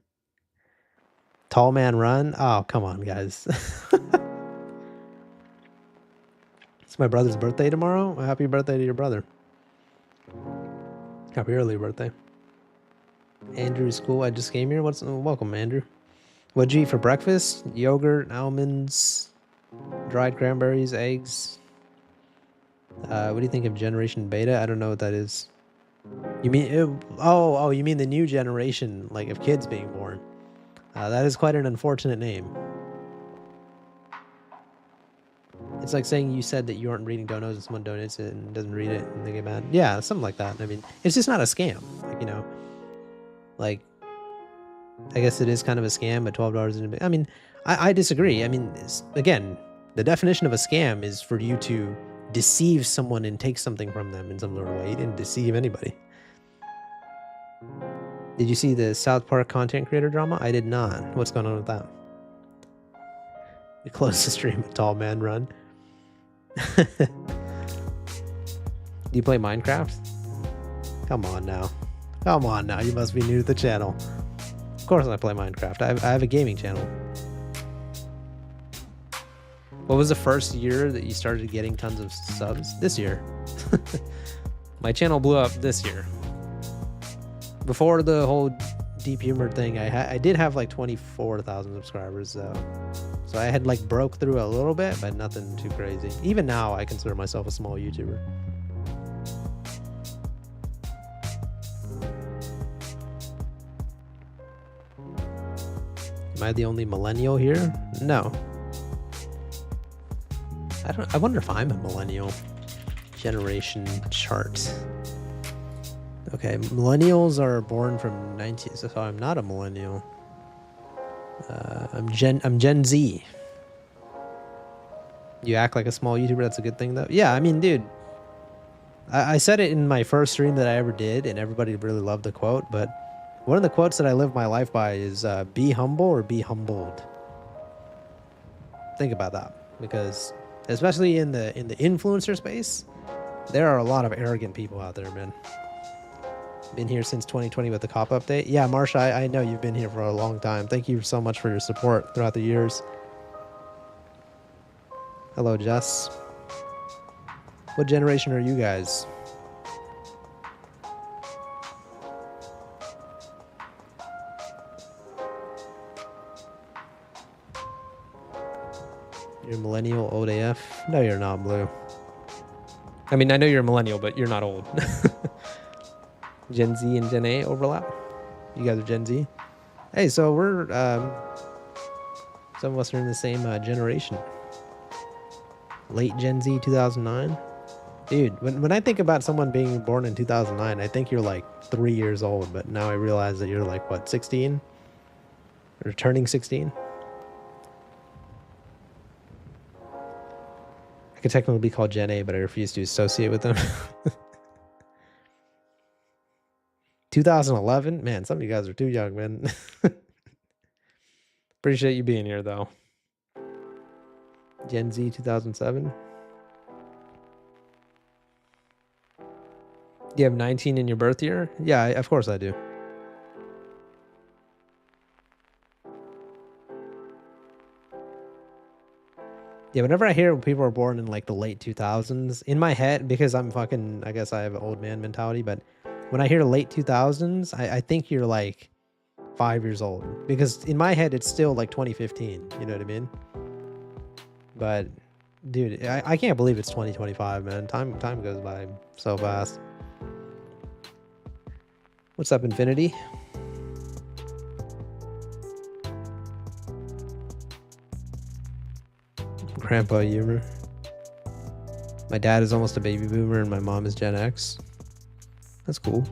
Tall man run? Oh, come on, guys. It's my brother's birthday tomorrow. Happy birthday to your brother. Happy early birthday. Andrew's cool. I just came here. Welcome, Andrew. What'd you eat for breakfast? Yogurt, almonds, dried cranberries, eggs. What do you think of Generation Beta? I don't know what that is. You mean oh, you mean the new generation, like of kids being born? That is quite an unfortunate name. It's like saying you said that you aren't reading donos and someone donates it and doesn't read it and they get mad. Yeah, something like that. I mean, it's just not a scam. Like, you know, like, I guess it is kind of a scam, but $12 in a bit. I mean, I disagree. I mean, again, the definition of a scam is for you to deceive someone and take something from them in some sort of way. You didn't deceive anybody. Did you see the South Park content creator drama? I did not. What's going on with that? We closed the stream, a tall man run. Do you play Minecraft? Come on now. Come on now. You must be new to the channel. Of course I play Minecraft. I have a gaming channel. What was the first year that you started getting tons of subs? This year. My channel blew up this year. Before the whole deep humor thing, I did have like 24,000 subscribers though. So I had like broke through a little bit, but nothing too crazy. Even now, I consider myself a small YouTuber. Am I the only millennial here? No. I wonder if I'm a millennial. Generation chart. Okay, millennials are born from 19, so I'm not a millennial. I'm Gen Z. You act like a small YouTuber, that's a good thing though. Yeah, I mean, dude, I said it in my first stream that I ever did, and everybody really loved the quote, but one of the quotes that I live my life by is be humble or be humbled. Think about that, because especially in the influencer space, there are a lot of arrogant people out there, man. Been here since 2020 with the cop update. Yeah, Marques, I know you've been here for a long time. Thank you so much for your support throughout the years. Hello, Jess. What generation are you guys? You're a millennial, old AF? No, you're not, Blue. I mean, I know you're a millennial, but you're not old. Gen Z and Gen A overlap? You guys are Gen Z? Hey, so we're, some of us are in the same generation. Late Gen Z, 2009. Dude, when I think about someone being born in 2009, I think you're like 3 years old, but now I realize that you're like, what, 16? Or turning 16? I could technically be called Gen A, but I refuse to associate with them. 2011? Man, some of you guys are too young, man. Appreciate you being here, though. Gen Z 2007. Do you have 19 in your birth year? Yeah, of course I do. Yeah, whenever I hear people are born in like the late 2000s, in my head, because I'm fucking, I guess I have an old man mentality, but when I hear late 2000s, I think you're like 5 years old. Because in my head, it's still like 2015. You know what I mean? But, dude, I can't believe it's 2025, man. Time goes by so fast. What's up, Infinity? Grandpa humor. My dad is almost a baby boomer and my mom is Gen X. That's cool.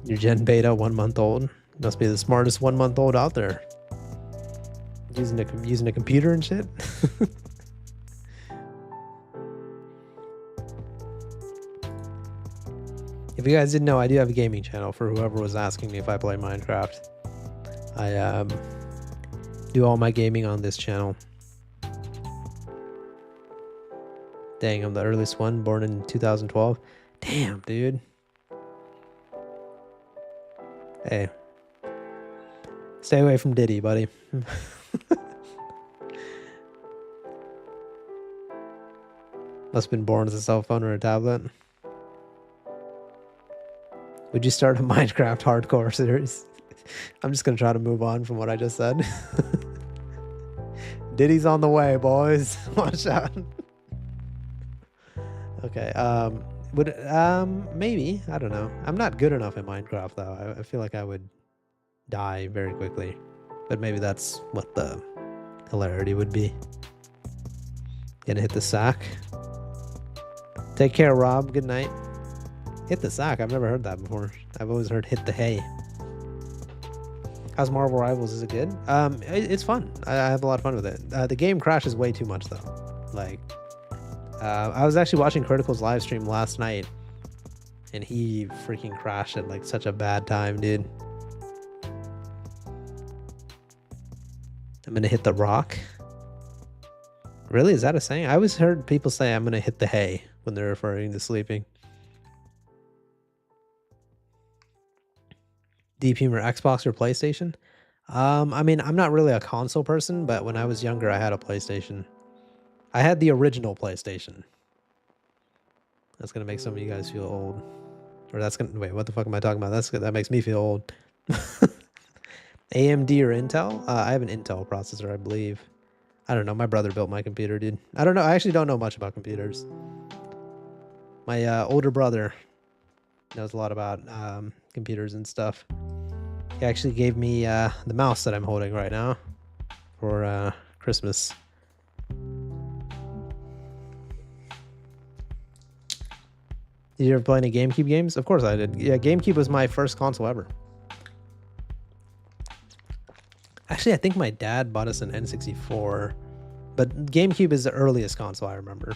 You're Gen Beta, 1 month old. Must be the smartest 1 month old out there. Using a computer and shit. If you guys didn't know, I do have a gaming channel for whoever was asking me if I play Minecraft. I do all my gaming on this channel. Dang, I'm the earliest one, born in 2012. Damn, dude. Hey. Stay away from Diddy, buddy. Must have been born with a cell phone or a tablet. Would you start a Minecraft hardcore series? I'm just gonna try to move on from what I just said. Diddy's on the way, boys. Watch out. Okay, maybe, I don't know. I'm not good enough in Minecraft though. I feel like I would die very quickly. But maybe that's what the hilarity would be. Gonna hit the sack. Take care, Rob. Good night. Hit the sack. I've never heard that before. I've always heard hit the hay. How's Marvel Rivals? Is it good? It's fun. I have a lot of fun with it. The game crashes way too much though. Like, I was actually watching Critical's live stream last night, and he freaking crashed at like such a bad time, dude. I'm gonna hit the rock. Really? Is that a saying? I always heard people say I'm gonna hit the hay when they're referring to sleeping. Deep humor, Xbox or PlayStation? I mean, I'm not really a console person, but when I was younger, I had a PlayStation. I had the original PlayStation. That's gonna make some of you guys feel old. Or that's gonna, wait, what the fuck am I talking about? That makes me feel old. AMD or Intel? I have an Intel processor, I believe. I don't know. My brother built my computer, dude. I don't know. I actually don't know much about computers. My older brother knows a lot about computers and stuff. He actually gave me the mouse that I'm holding right now for Christmas. Did you ever play any GameCube games? Of course I did. Yeah, GameCube was my first console ever. Actually, I think my dad bought us an N64, but GameCube is the earliest console I remember.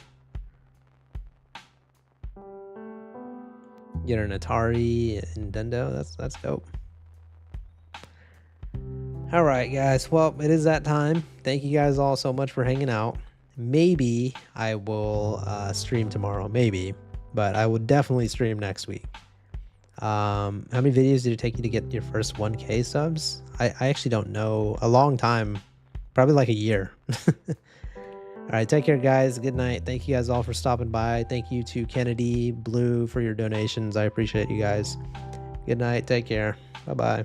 Get an Atari, Nintendo. That's dope. All right, guys. Well, it is that time. Thank you guys all so much for hanging out. Maybe I will stream tomorrow. Maybe, but I will definitely stream next week. How many videos did it take you to get your first 1K subs? I actually don't know. A long time. Probably like a year. All right, take care, guys. Good night. Thank you guys all for stopping by. Thank you to Kennedy, Blue for your donations. I appreciate you guys. Good night. Take care. Bye-bye.